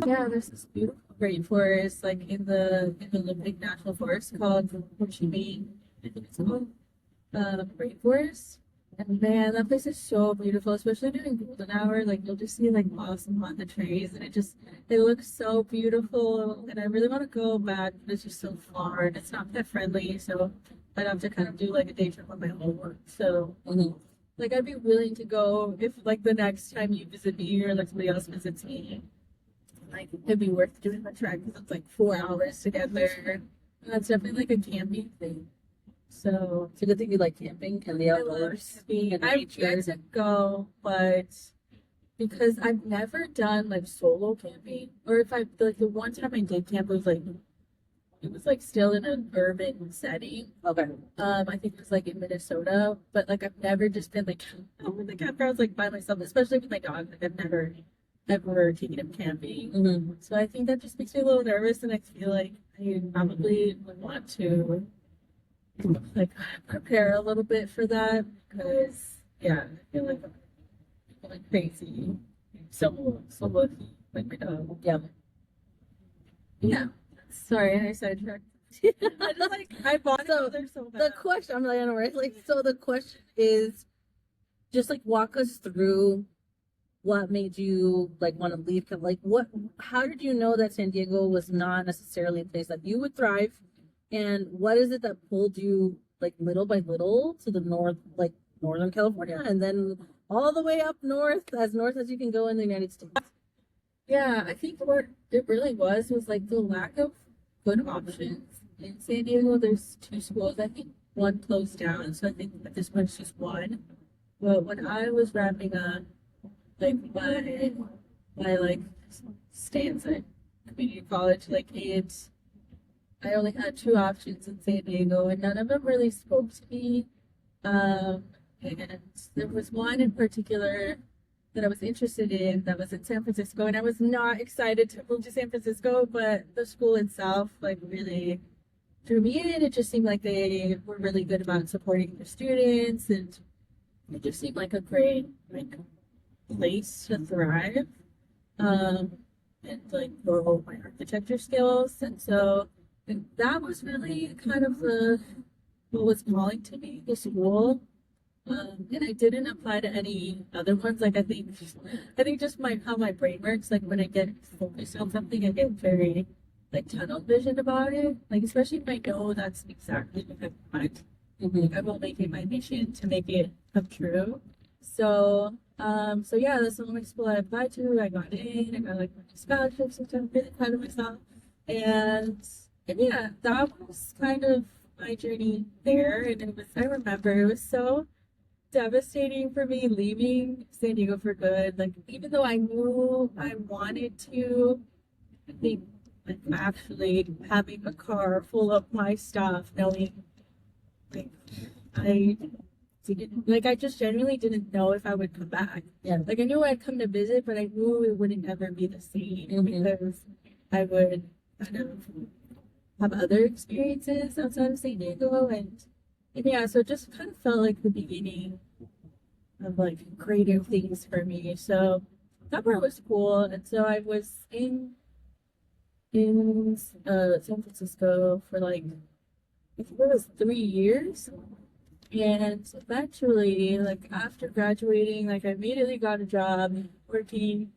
Yeah, there's this beautiful rainforest like in the Olympic National Forest called Ho Chi Minh. I think it's called rainforest. And man, that place is so beautiful, especially during golden hour. Like you'll just see like blossom on the trees, and it looks so beautiful. And I really want to go back, but it's just so far and it's not pet friendly. So I'd have to kind of do like a day trip on my own. So like I'd be willing to go if like the next time you visit me or like somebody else visits me. Like it'd be worth doing the trek because it's like 4 hours to get there. And that's definitely like a camping thing. So It's a good thing you like camping and the outdoors. And I've nature. yet to go, but because I've never done like solo camping, or if I like the one time I did camp it was like still in an urban setting. Okay. I think it was like in Minnesota, but like I've never just been like over the campgrounds like by myself, especially with my dog. Like I've never ever taken him camping. So I think that just makes me a little nervous, and I feel like I probably would want to like prepare a little bit for that because I feel like I'm going crazy. So lucky, like my dog. Yeah. Sorry, I sidetracked. I just like I bought it there so bad. The question, I'm like, I know, right? Like, so the question is, just like walk us through what made you like want to leave. Like, how did you know that San Diego was not necessarily a place that you would thrive? And what is it that pulled you like little by little to the north, like Northern California, and then all the way up north as you can go in the United States? Yeah, I think what it really was like the lack of good options in San Diego. There's 2 schools. I think one closed down, so I think that this one's just one. But when I was wrapping up, like my like stance at community college, like I only had 2 options in San Diego, and none of them really spoke to me. And there was one in particular that I was interested in that was in San Francisco, and I was not excited to move to San Francisco, but the school itself like really drew me in. It just seemed like they were really good about supporting their students, and it just seemed like a great like place to thrive and like grow my architecture skills. And so that was really kind of what was calling to me, the school. And I didn't apply to any other ones. Like I think just how my brain works. Like when I get focused on something, I get very like tunnel vision about it. Like especially if I know that's exactly what I want. Like, I will make it my mission to make it come true. So, so yeah, that's the only school I applied to. I got in, I got like scholarships, which I'm really proud of myself. And yeah, that was kind of my journey there. And it was, I remember it was so devastating for me leaving San Diego for good. Like, even though I knew I wanted to, I think like actually having a car full of my stuff, knowing like I didn't like I just genuinely didn't know if I would come back. Yeah. Like, I knew I'd come to visit, but I knew it wouldn't ever be the same because I would kind of have other experiences outside of San Diego, and yeah, so it just kind of felt like the beginning of like greater things for me. So that part was cool. And so I was in San Francisco for like, I think it was 3 years. And eventually, like after graduating, like I immediately got a job working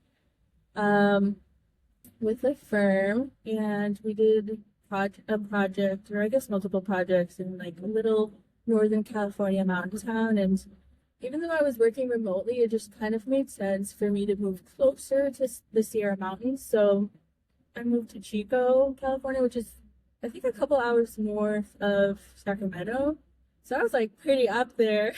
with a firm, and we did a project, or I guess multiple projects, in like a little Northern California mountain town. And even though I was working remotely, it just kind of made sense for me to move closer to the Sierra Mountains. So I moved to Chico, California, which is, I think, a couple hours north of Sacramento. So I was like pretty up there.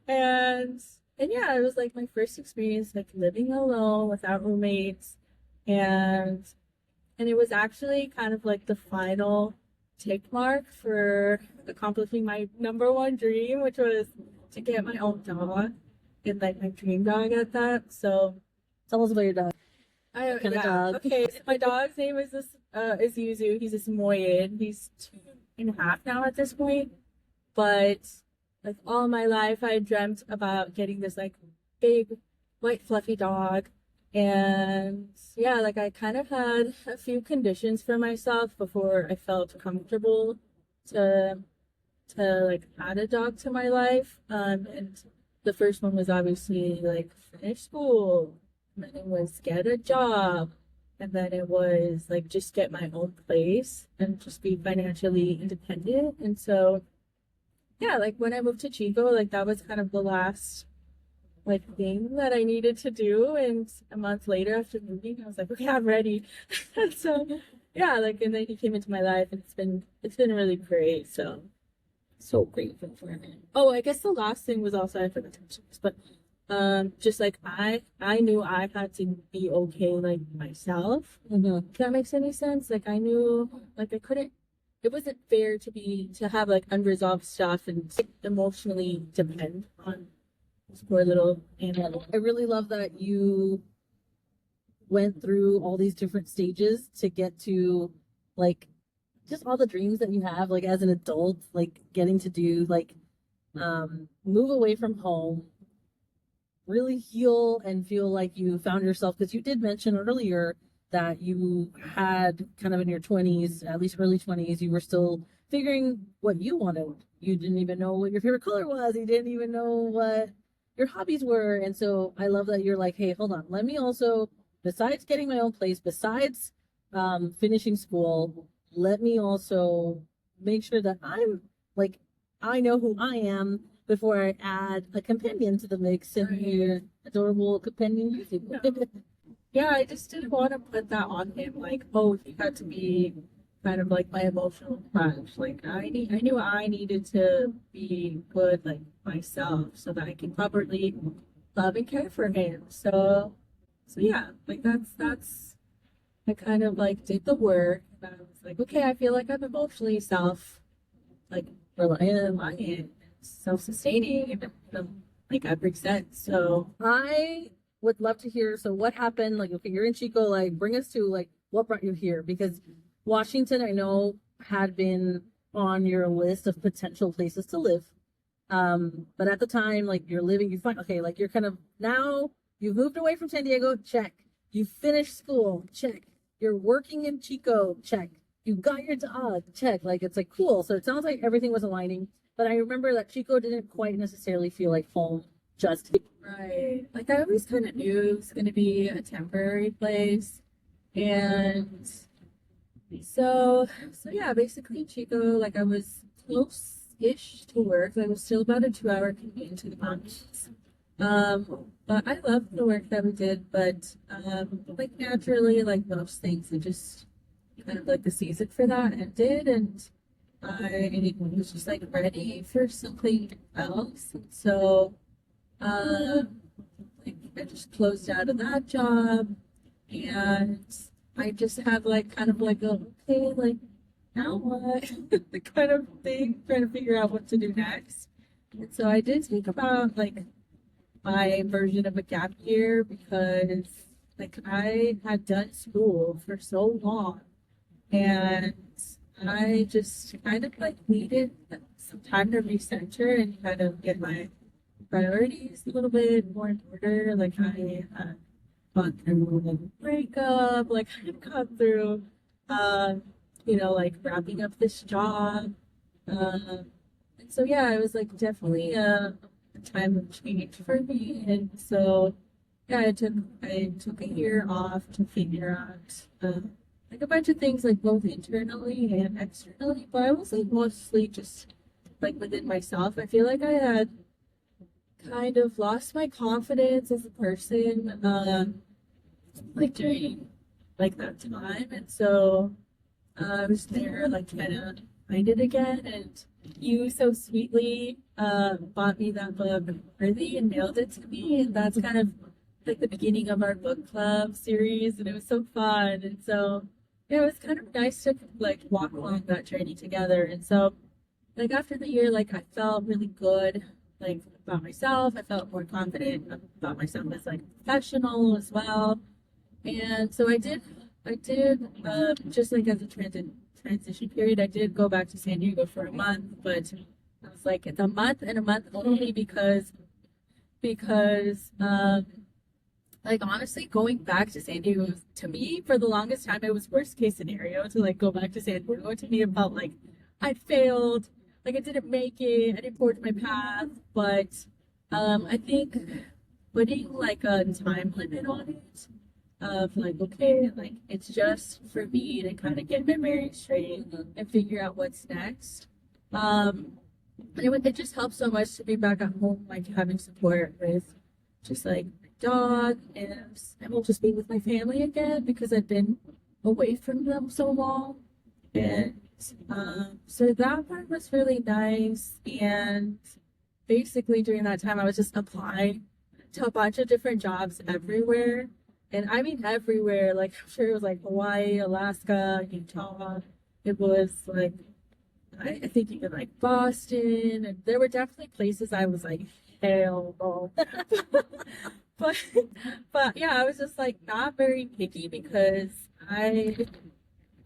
And yeah, it was like my first experience like living alone without roommates. And it was actually kind of like the final tick mark for accomplishing my number one dream, which was to get my own dog, and like my dream dog at that. So Tell us about your dog. Kind of Yeah. Dog. Okay, so my dog's name is Yuzu. He's a Samoyed. He's 2.5 now at this point. But like all my life, I dreamt about getting this like big, white, fluffy dog. And yeah, like I kind of had a few conditions for myself before I felt comfortable to like add a dog to my life. And the first one was obviously like finish school, and then it was get a job, and then it was like just get my own place and just be financially independent. And so yeah, like when I moved to Chico, like that was kind of the last like thing that I needed to do. And a month later after moving, I was like, okay, I'm ready. And so yeah, like, and then he came into my life, and it's been really great. So grateful for him. Oh, I guess the last thing was also, I forgot to mention this, but just like I knew I had to be okay like myself. If that makes any sense. Like I knew like I couldn't, it wasn't fair to have like unresolved stuff and emotionally depend on this poor little animal. I really love that you went through all these different stages to get to like just all the dreams that you have like as an adult, like getting to do like move away from home, really heal and feel like you found yourself, because you did mention earlier that you had kind of in your 20s, at least early 20s, you were still figuring what you wanted. You didn't even know what your favorite color was. You didn't even know what your hobbies were. And so I love that you're like, hey, hold on, let me also, besides getting my own place, besides finishing school, let me also make sure that I'm like, I know who I am before I add a companion to the mix, and your adorable companion YouTube. Yeah, I just didn't want to put that on him. Like, oh, he had to be kind of like my emotional crutch. Like, I knew I needed to be good, like myself, so that I can properly love and care for him. So yeah, like that's. I kind of like did the work. And I was like, okay, I feel like I'm emotionally reliant, self-sustaining, and like every sense. So I would love to hear, so what happened? Like, okay, you're in Chico, like bring us to like what brought you here, because Washington, I know, had been on your list of potential places to live. But at the time, like you're living, you find, okay, like you're kind of, now you've moved away from San Diego, check. You finished school, check. You're working in Chico, check. You got your dog, check. Like, it's like cool. So it sounds like everything was aligning. But I remember that Chico didn't quite necessarily feel like home just yet. right, like I always kind of knew it was going to be a temporary place. And so yeah, basically Chico, like I was close ish to work. Like, it was still about a 2-hour commute to the mountains. But I loved the work that we did, but like naturally, like most things, it just kind of like the season for that ended, and I was just like ready for something else. And so like I just closed out of that job, and I just have like kind of like a okay, like now what the kind of thing, trying to figure out what to do next. And so I did think about like my version of a gap year, because like I had done school for so long, and I just kind of like needed some time to recenter and kind of get my priorities a little bit more in order. Like I gone through like a breakup, like I've gone through like wrapping up this job. And so yeah, it was like definitely a time of change for me. And so yeah, I took a year off to figure out like a bunch of things, like both internally and externally, but I was like mostly just like within myself. I feel like I had kind of lost my confidence as a person like during like that time. And so I was there like trying to find it again, and you so sweetly bought me that book Worthy and mailed it to me, and that's kind of like the beginning of our book club series, and it was so fun. And so yeah, it was kind of nice to like walk along that journey together. And so like after the year, like I felt really good like about myself. I felt more confident about myself as like a professional as well. And so I did just like as a transition period, I did go back to San Diego for a month, but I was like it's a month and a month only because like honestly going back to San Diego, to me for the longest time it was worst case scenario to like go back to San Diego. To me it felt like I failed, like I didn't make it, I didn't forge my path. But I think putting like a time limit on it of like, okay, like it's just for me to kind of get my bearings straight and figure out what's next. It just helps so much to be back at home, like having support with just like my dog, and I will just be with my family again because I've been away from them so long. And so that part was really nice. And basically during that time I was just applying to a bunch of different jobs everywhere. And I mean everywhere, like I'm sure it was like Hawaii, Alaska, Utah. It was like I think even like Boston, and there were definitely places I was like, hell no. but but yeah, I was just like not very picky, because I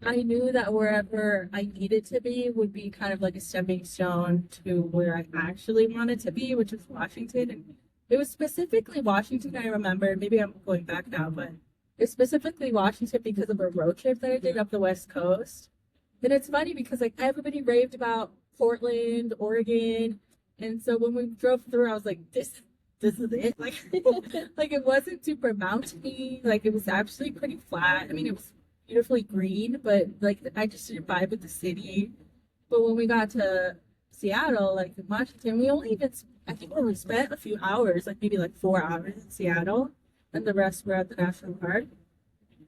knew that wherever I needed to be would be kind of like a stepping stone to where I actually wanted to be, which was Washington. And it was specifically Washington, I remember. Maybe I'm going back now, but it's specifically Washington because of a road trip that I did up the West Coast. And it's funny because like everybody raved about Portland, Oregon. And so when we drove through, I was like, this is it. Like, like it wasn't super mountainy. Like it was actually pretty flat. I mean, it was beautifully green, but like I just didn't vibe with the city. But when we got to Seattle, like in Washington, I think we only spent a few hours, like maybe like 4 hours in Seattle, and the rest were at the national park.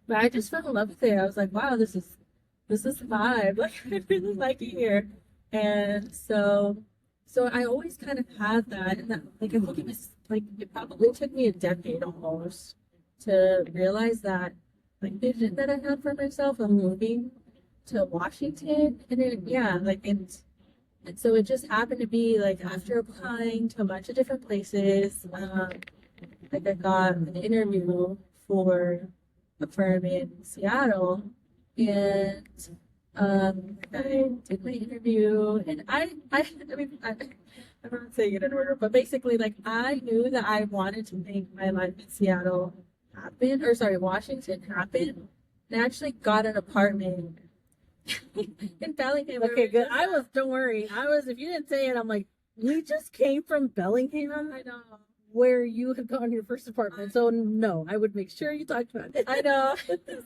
But I just fell in love with it. I was like, wow, this is the vibe. Like I really like it here. And so I always kind of had that, and that like I think it was like it probably took me a decade almost to realize that like vision that I had for myself of moving to Washington. And it, yeah, like and so it just happened to be like after applying to a bunch of different places, like I got an interview for a firm in Seattle, and I did my interview, and I mean, I'm not saying it in order, but basically, like, I knew that I wanted to make my life in Seattle happen, or sorry, Washington happen, and I actually got an apartment in Bellingham. Okay, good. Don't worry. If you didn't say it, I'm like, we just came from Bellingham. I know. where you had gotten your first apartment. So no, I would make sure you talked about it. I know.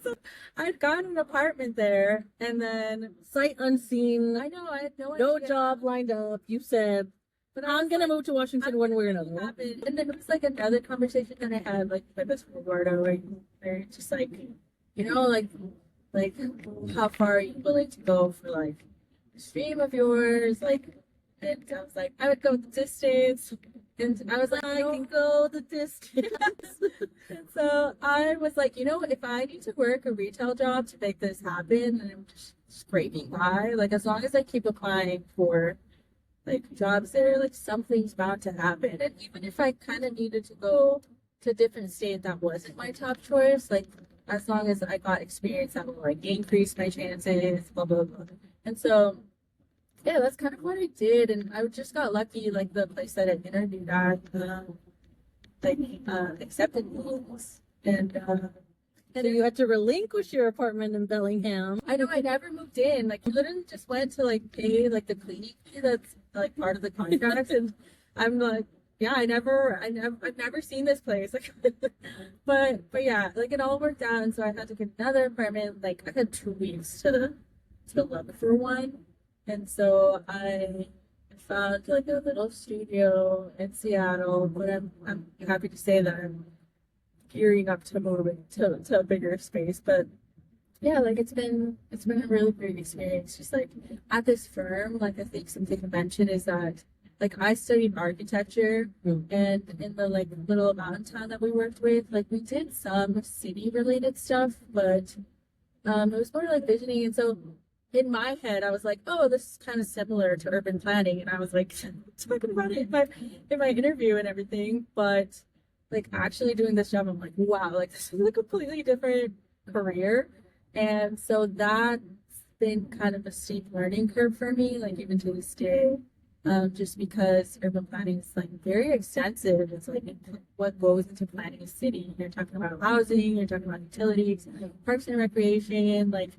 So I'd gotten an apartment there, and then Sight unseen. I know I had no No idea. job lined up. You said, But I'm gonna move to Washington one way or another. happened. And then it was like another conversation that I had like with my best friend Eduardo, where it's just like, like how far are you willing to go for like this dream of yours? Like, and I was like, I would go the distance. And I was like, I can go the distance. And so I was like, if I need to work a retail job to make this happen, and I'm just scraping by, like as long as I keep applying for like jobs there, like something's bound to happen. And even if I kind of needed to go to a different state that wasn't my top choice, like as long as I got experience that would like increase my chances, blah blah blah. And so yeah, that's kind of what I did, and I just got lucky. Like the place that I interviewed at, accepted me, and So you had to relinquish your apartment in Bellingham. I know I never moved in. Like I literally just went to like pay like the cleaning fee that's like part of the contract, and I'm like, yeah, I've never seen this place. Like, but yeah, like it all worked out, and so I had to get another apartment. Like I had 2 weeks to look for one, and so I found like a little studio in Seattle. But I'm happy to say that I'm gearing up to move to a bigger space. But yeah, like it's been a really great experience. Just like at this firm, like I think something to mention is that like I studied architecture, and in the like little mountain town that we worked with, like we did some city related stuff, but it was more like visioning. And so in my head, I was like, oh, this is kind of similar to urban planning, and I was like talking about it in my interview and everything. But like actually doing this job, I'm like, wow, like this is a completely different career. And so that's been kind of a steep learning curve for me, like even to this day, just because urban planning is like very extensive. It's like what goes into planning a city. You're talking about housing, you're talking about utilities, parks and recreation, like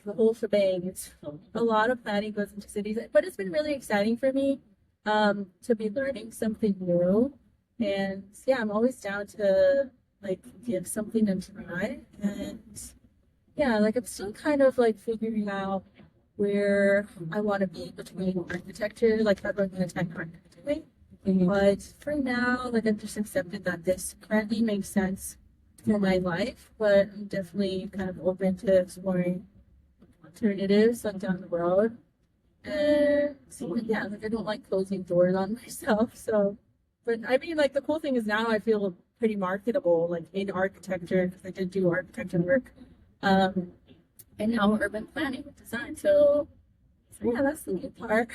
the whole shebang. It's a lot of planning goes into cities, but it's been really exciting for me to be learning something new. And yeah, I'm always down to like give something a try. And yeah, like I'm still kind of like figuring out where I want to be between architecture, like how do I going to tech architecture. But for now, like I've just accepted that this currently makes sense for my life, but I'm definitely kind of open to exploring alternatives like down the road. And so yeah, like I don't like closing doors on myself. So, but I mean, like the cool thing is now I feel pretty marketable, like in architecture, because I did do architecture work. And now urban planning with design. So yeah, that's the good part.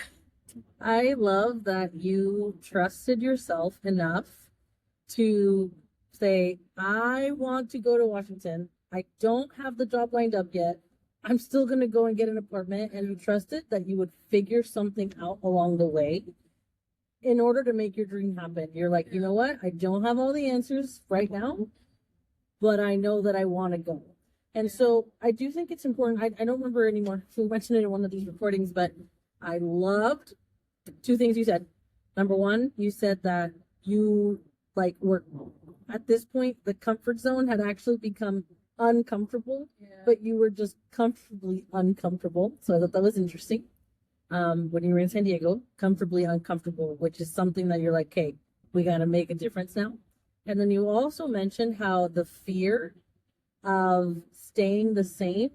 I love that you trusted yourself enough to say, I want to go to Washington. I don't have the job lined up yet. I'm still going to go and get an apartment. And you trusted that you would figure something out along the way in order to make your dream happen. You're like, you know what? I don't have all the answers right now, but I know that I want to go. And so I do think it's important. I don't remember anymore if we mentioned it in one of these recordings, but I loved 2 things you said. Number one, you said that you like were at this point, the comfort zone had actually become uncomfortable, but you were just comfortably uncomfortable. So I thought that was interesting. When you were in San Diego, comfortably uncomfortable, which is something that you're like, hey, we got to make a difference now. And then you also mentioned how the fear of staying the same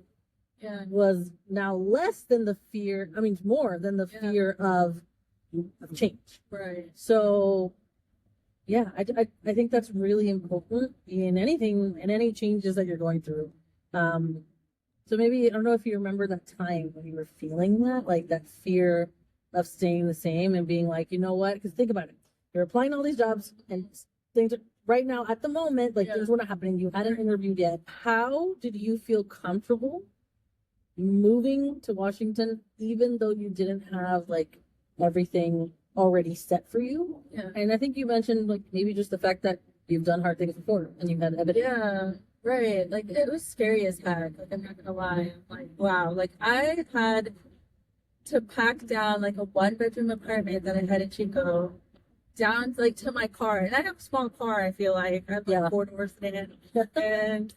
was now less than the fear, more than the fear of change. Right. So yeah, I think that's really important in anything, in any changes that you're going through. So maybe, I don't know if you remember that time when you were feeling that, like that fear of staying the same and being like, you know what? Because think about it. You're applying all these jobs and things are right now at the moment, like things were not happening. You hadn't interviewed yet. How did you feel comfortable moving to Washington, even though you didn't have like everything already set for you? Yeah. And I think you mentioned like maybe just the fact that you've done hard things before and you've had evidence. Yeah. Right, like it was scary as heck. Like I'm not gonna lie. Like wow, like I had to pack down like a 1-bedroom apartment that I had in Chico down like to my car, and I have a small car. I feel like I have like Yeah. 4 doors in it, and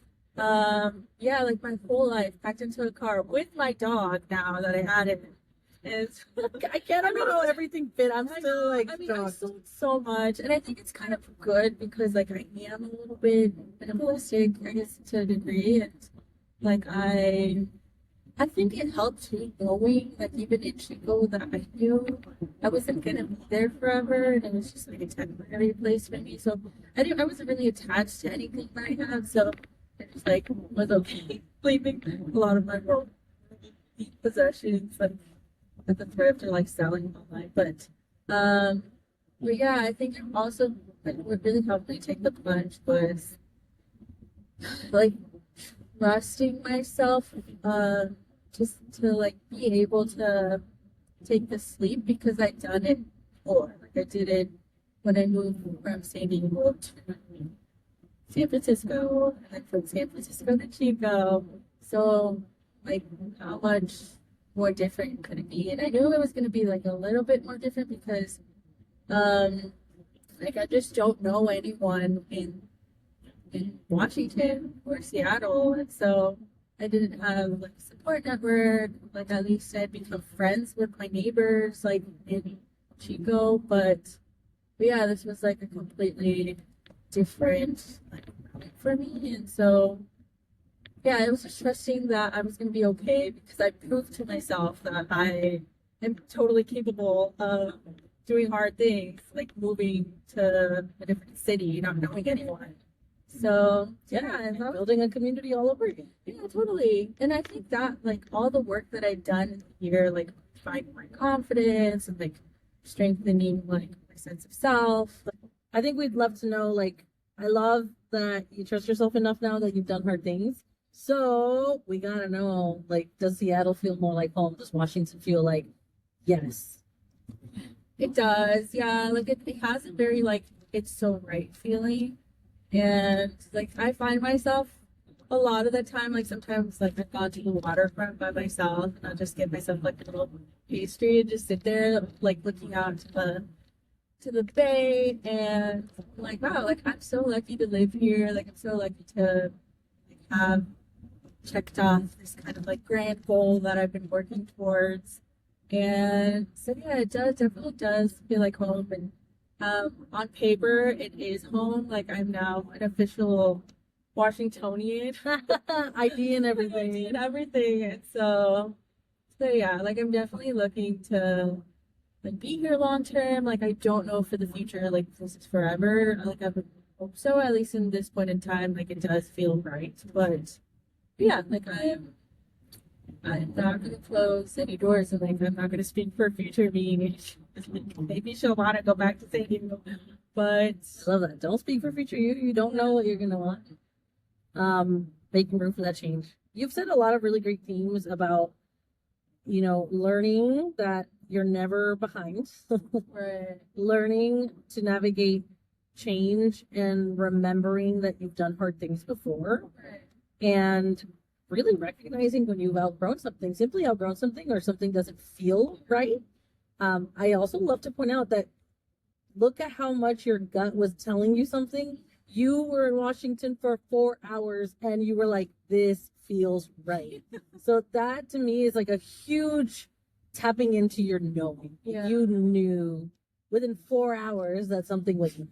yeah, like my whole life packed into a car with my dog now that I had it. And I can't even know everything fit. I'm still like I mean, I shocked. sold so much, and I think it's kind of good because like I am a little bit minimalistic, I guess, to a degree, and like I think it helped me knowing that even in Chico that I knew I wasn't gonna be there forever, and it was just like a temporary place for me. So I wasn't really attached to anything that I had, so it just like was okay leaving a lot of my possessions like at the thrift or like selling online. But yeah, I think it also like, what really helped me take the plunge was like trusting myself, just to like be able to take the sleep because I'd done it before. Like I did it when I moved from San Diego to San Francisco, and then from San Francisco to Chico. So like how much more different could it be? And I knew it was gonna be like a little bit more different because like I just don't know anyone in Washington or Seattle, and so I didn't have like a support network. Like at least I'd become friends with my neighbors like in Chico, but yeah, this was like a completely different like for me, and so yeah, I was just trusting that I was gonna be okay because I proved to myself that I am totally capable of doing hard things, like moving to a different city, not knowing anyone. So yeah, and that was, Building a community all over again. yeah, totally. And I think that like all the work that I've done here, like finding my confidence and like strengthening like my sense of self. I think we'd love to know, like, I love that you trust yourself enough now that you've done hard things. So we gotta know, like, does Seattle feel more like home? Does Washington feel like, yes? It does, yeah. Like it has a very like it's so right feeling. And like I find myself a lot of the time, like sometimes like I've gone to the waterfront by myself and I'll just get myself like a little pastry and just sit there like looking out to the bay and like wow, like I'm so lucky to live here. Like I'm so lucky to like, have checked off this kind of like grand goal that I've been working towards. And so yeah, it definitely does feel like home. And on paper, it is home. Like I'm now an official Washingtonian, ID and ID everything. and everything. And so yeah, like I'm definitely looking to like be here long term. Like I don't know for the future, like this is forever. Like I would hope so, at least in this point in time. Like it does feel right, but yeah, like I'm not gonna close any doors, and like I'm not gonna speak for future me. Maybe she'll want to go back to San Diego, but I love that. Don't speak for future you. You don't know what you're gonna want. Making room for that change. You've said a lot of really great themes about, learning that you're never behind, right, learning to navigate change and remembering that you've done hard things before, and really recognizing when you've outgrown something, simply outgrown something, or something doesn't feel right. I also love to point out that look at how much your gut was telling you something. You were in Washington for 4 hours and you were like, this feels right. So that to me is like a huge tapping into your knowing. Yeah. You knew within 4 hours that something was right,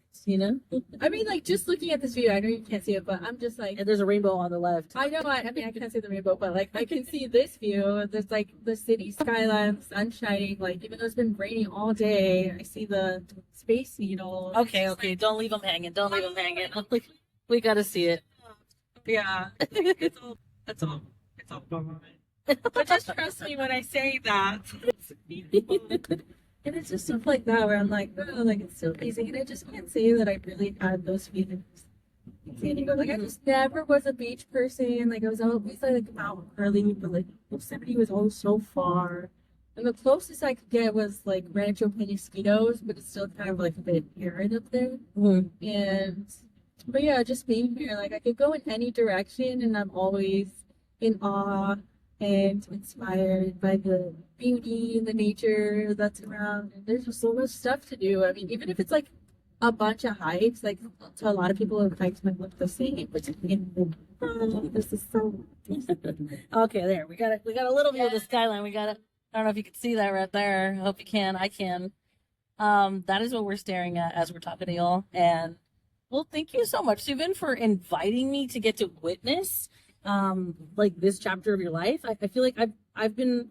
I mean, like just looking at this view, I know you can't see it, but I'm just like, And there's a rainbow on the left. I know, I mean, I can't see the rainbow, but like I can see this view. There's like the city skyline, sun shining. Like even though it's been raining all day, I see the Space Needle. Okay. Don't leave them hanging. Don't leave them hanging. We gotta see it. Yeah, it's all gone. But just trust me when I say that. And it's just stuff like that where I'm like, oh, like it's so amazing. And I just can't say that I really had those feelings in San Diego. Like I just never was a beach person. Like I was always like mountain girly, but like Yosemite was always so far. And the closest I could get was like Rancho Penasquitos, but it's still kind of like a bit arid up there. Mm-hmm. But yeah, just being here, like I could go in any direction and I'm always in awe and inspired by the beauty and the nature that's around. And there's just so much stuff to do. I mean, even if it's like a bunch of hikes, like to a lot of people, the hikes might look the same, but this is so. Okay, there we got it. We got a little view of the skyline. We got it. I don't know if you can see that right there. I hope you can. I can. That is what we're staring at as we're talking to y'all. And well, thank you so much, Suvin, for inviting me to get to witness like this chapter of your life. I feel like I've been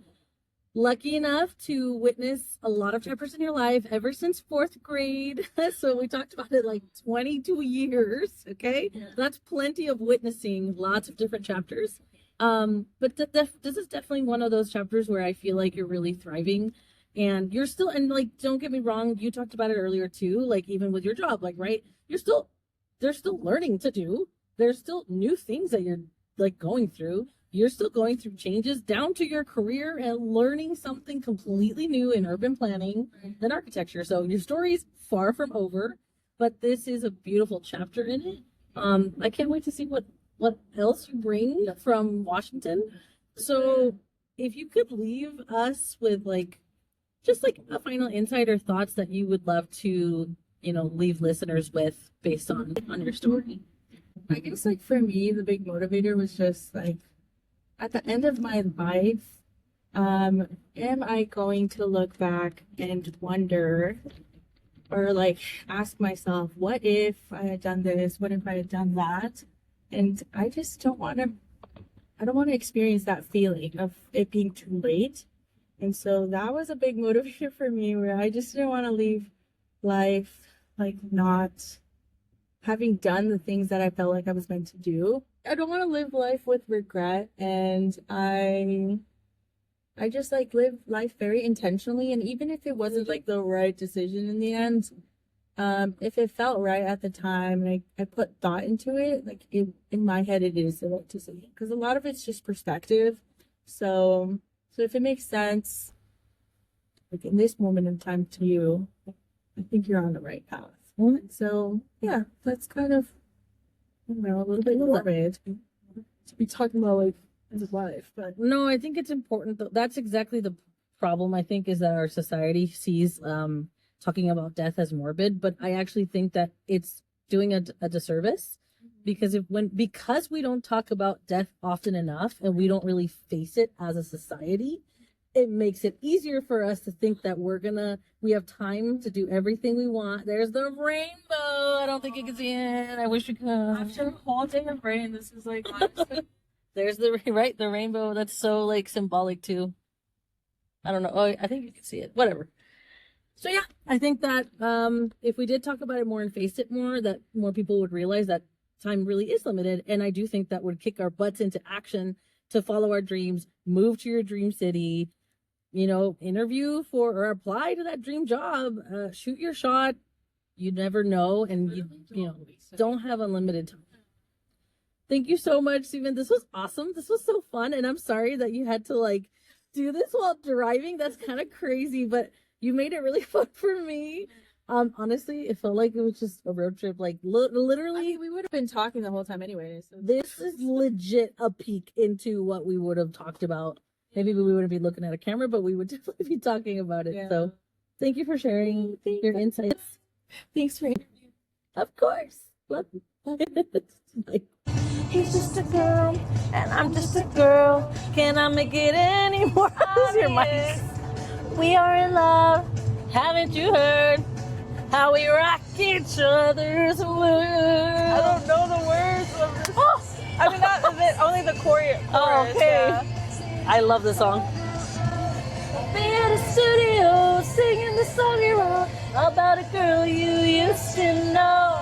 lucky enough to witness a lot of chapters in your life ever since 4th grade. So we talked about it like 22 years. Okay, that's plenty of witnessing lots of different chapters. But this is definitely one of those chapters where I feel like you're really thriving, and you're still, and like, don't get me wrong, you talked about it earlier too, like even with your job, like, right, there's still learning to do. There's still new things that you're like going through. You're still going through changes down to your career and learning something completely new in urban planning and architecture. So your story's far from over, but this is a beautiful chapter in it. I can't wait to see what else you bring from Washington. So if you could leave us with like just like a final insight or thoughts that you would love to, you know, leave listeners with based on your story. I guess like for me, the big motivator was just like at the end of my life, am I going to look back and wonder or like ask myself, what if I had done this? What if I had done that? And I just don't want to experience that feeling of it being too late. And so that was a big motivator for me, where I just didn't want to leave life like not having done the things that I felt like I was meant to do. I don't want to live life with regret, and I just like live life very intentionally. And even if it wasn't like the right decision in the end, if it felt right at the time and I put thought into it, like in my head, it is the right decision, because a lot of it's just perspective. So if it makes sense, like in this moment in time to you, I think you're on the right path. Mm-hmm. So yeah, that's kind of, I don't know, a little bit morbid to be talking about like end of life, but no, I think it's important. That's exactly the problem, I think, is that our society sees talking about death as morbid, but I actually think that it's doing a disservice, because because we don't talk about death often enough and we don't really face it as a society, it makes it easier for us to think that we have time to do everything we want. There's the rainbow. I don't think you can see it. I wish you could. after a whole day of rain, this is like honestly. There's the rainbow. That's so like symbolic too. I don't know. Oh, I think you can see it. Whatever. So yeah, I think that if we did talk about it more and face it more, that more people would realize that time really is limited. And I do think that would kick our butts into action to follow our dreams, move to your dream city, you know, interview for or apply to that dream job, shoot your shot. You never know, and you know, don't have unlimited time. Thank you so much, Suvin. This was awesome. This was so fun, and I'm sorry that you had to like do this while driving. That's kind of crazy, but you made it really fun for me. Honestly, it felt like it was just a road trip. Like literally, I mean, we would have been talking the whole time anyway. So. This is legit a peek into what we would have talked about. Maybe we wouldn't be looking at a camera, but we would definitely be talking about it. Yeah. So thank you for sharing your insights. Thanks for interviewing. Of course. Love you. Like, he's just a girl, and I'm just a girl. Can I make it any more obvious? We are in love. Haven't you heard how we rock each other's mood? I don't know the words of this. Oh. I mean, that is it. Only the chorus. Oh, okay. Yeah. I love the song. Be at a studio singing the song you wrote about a girl you used to know.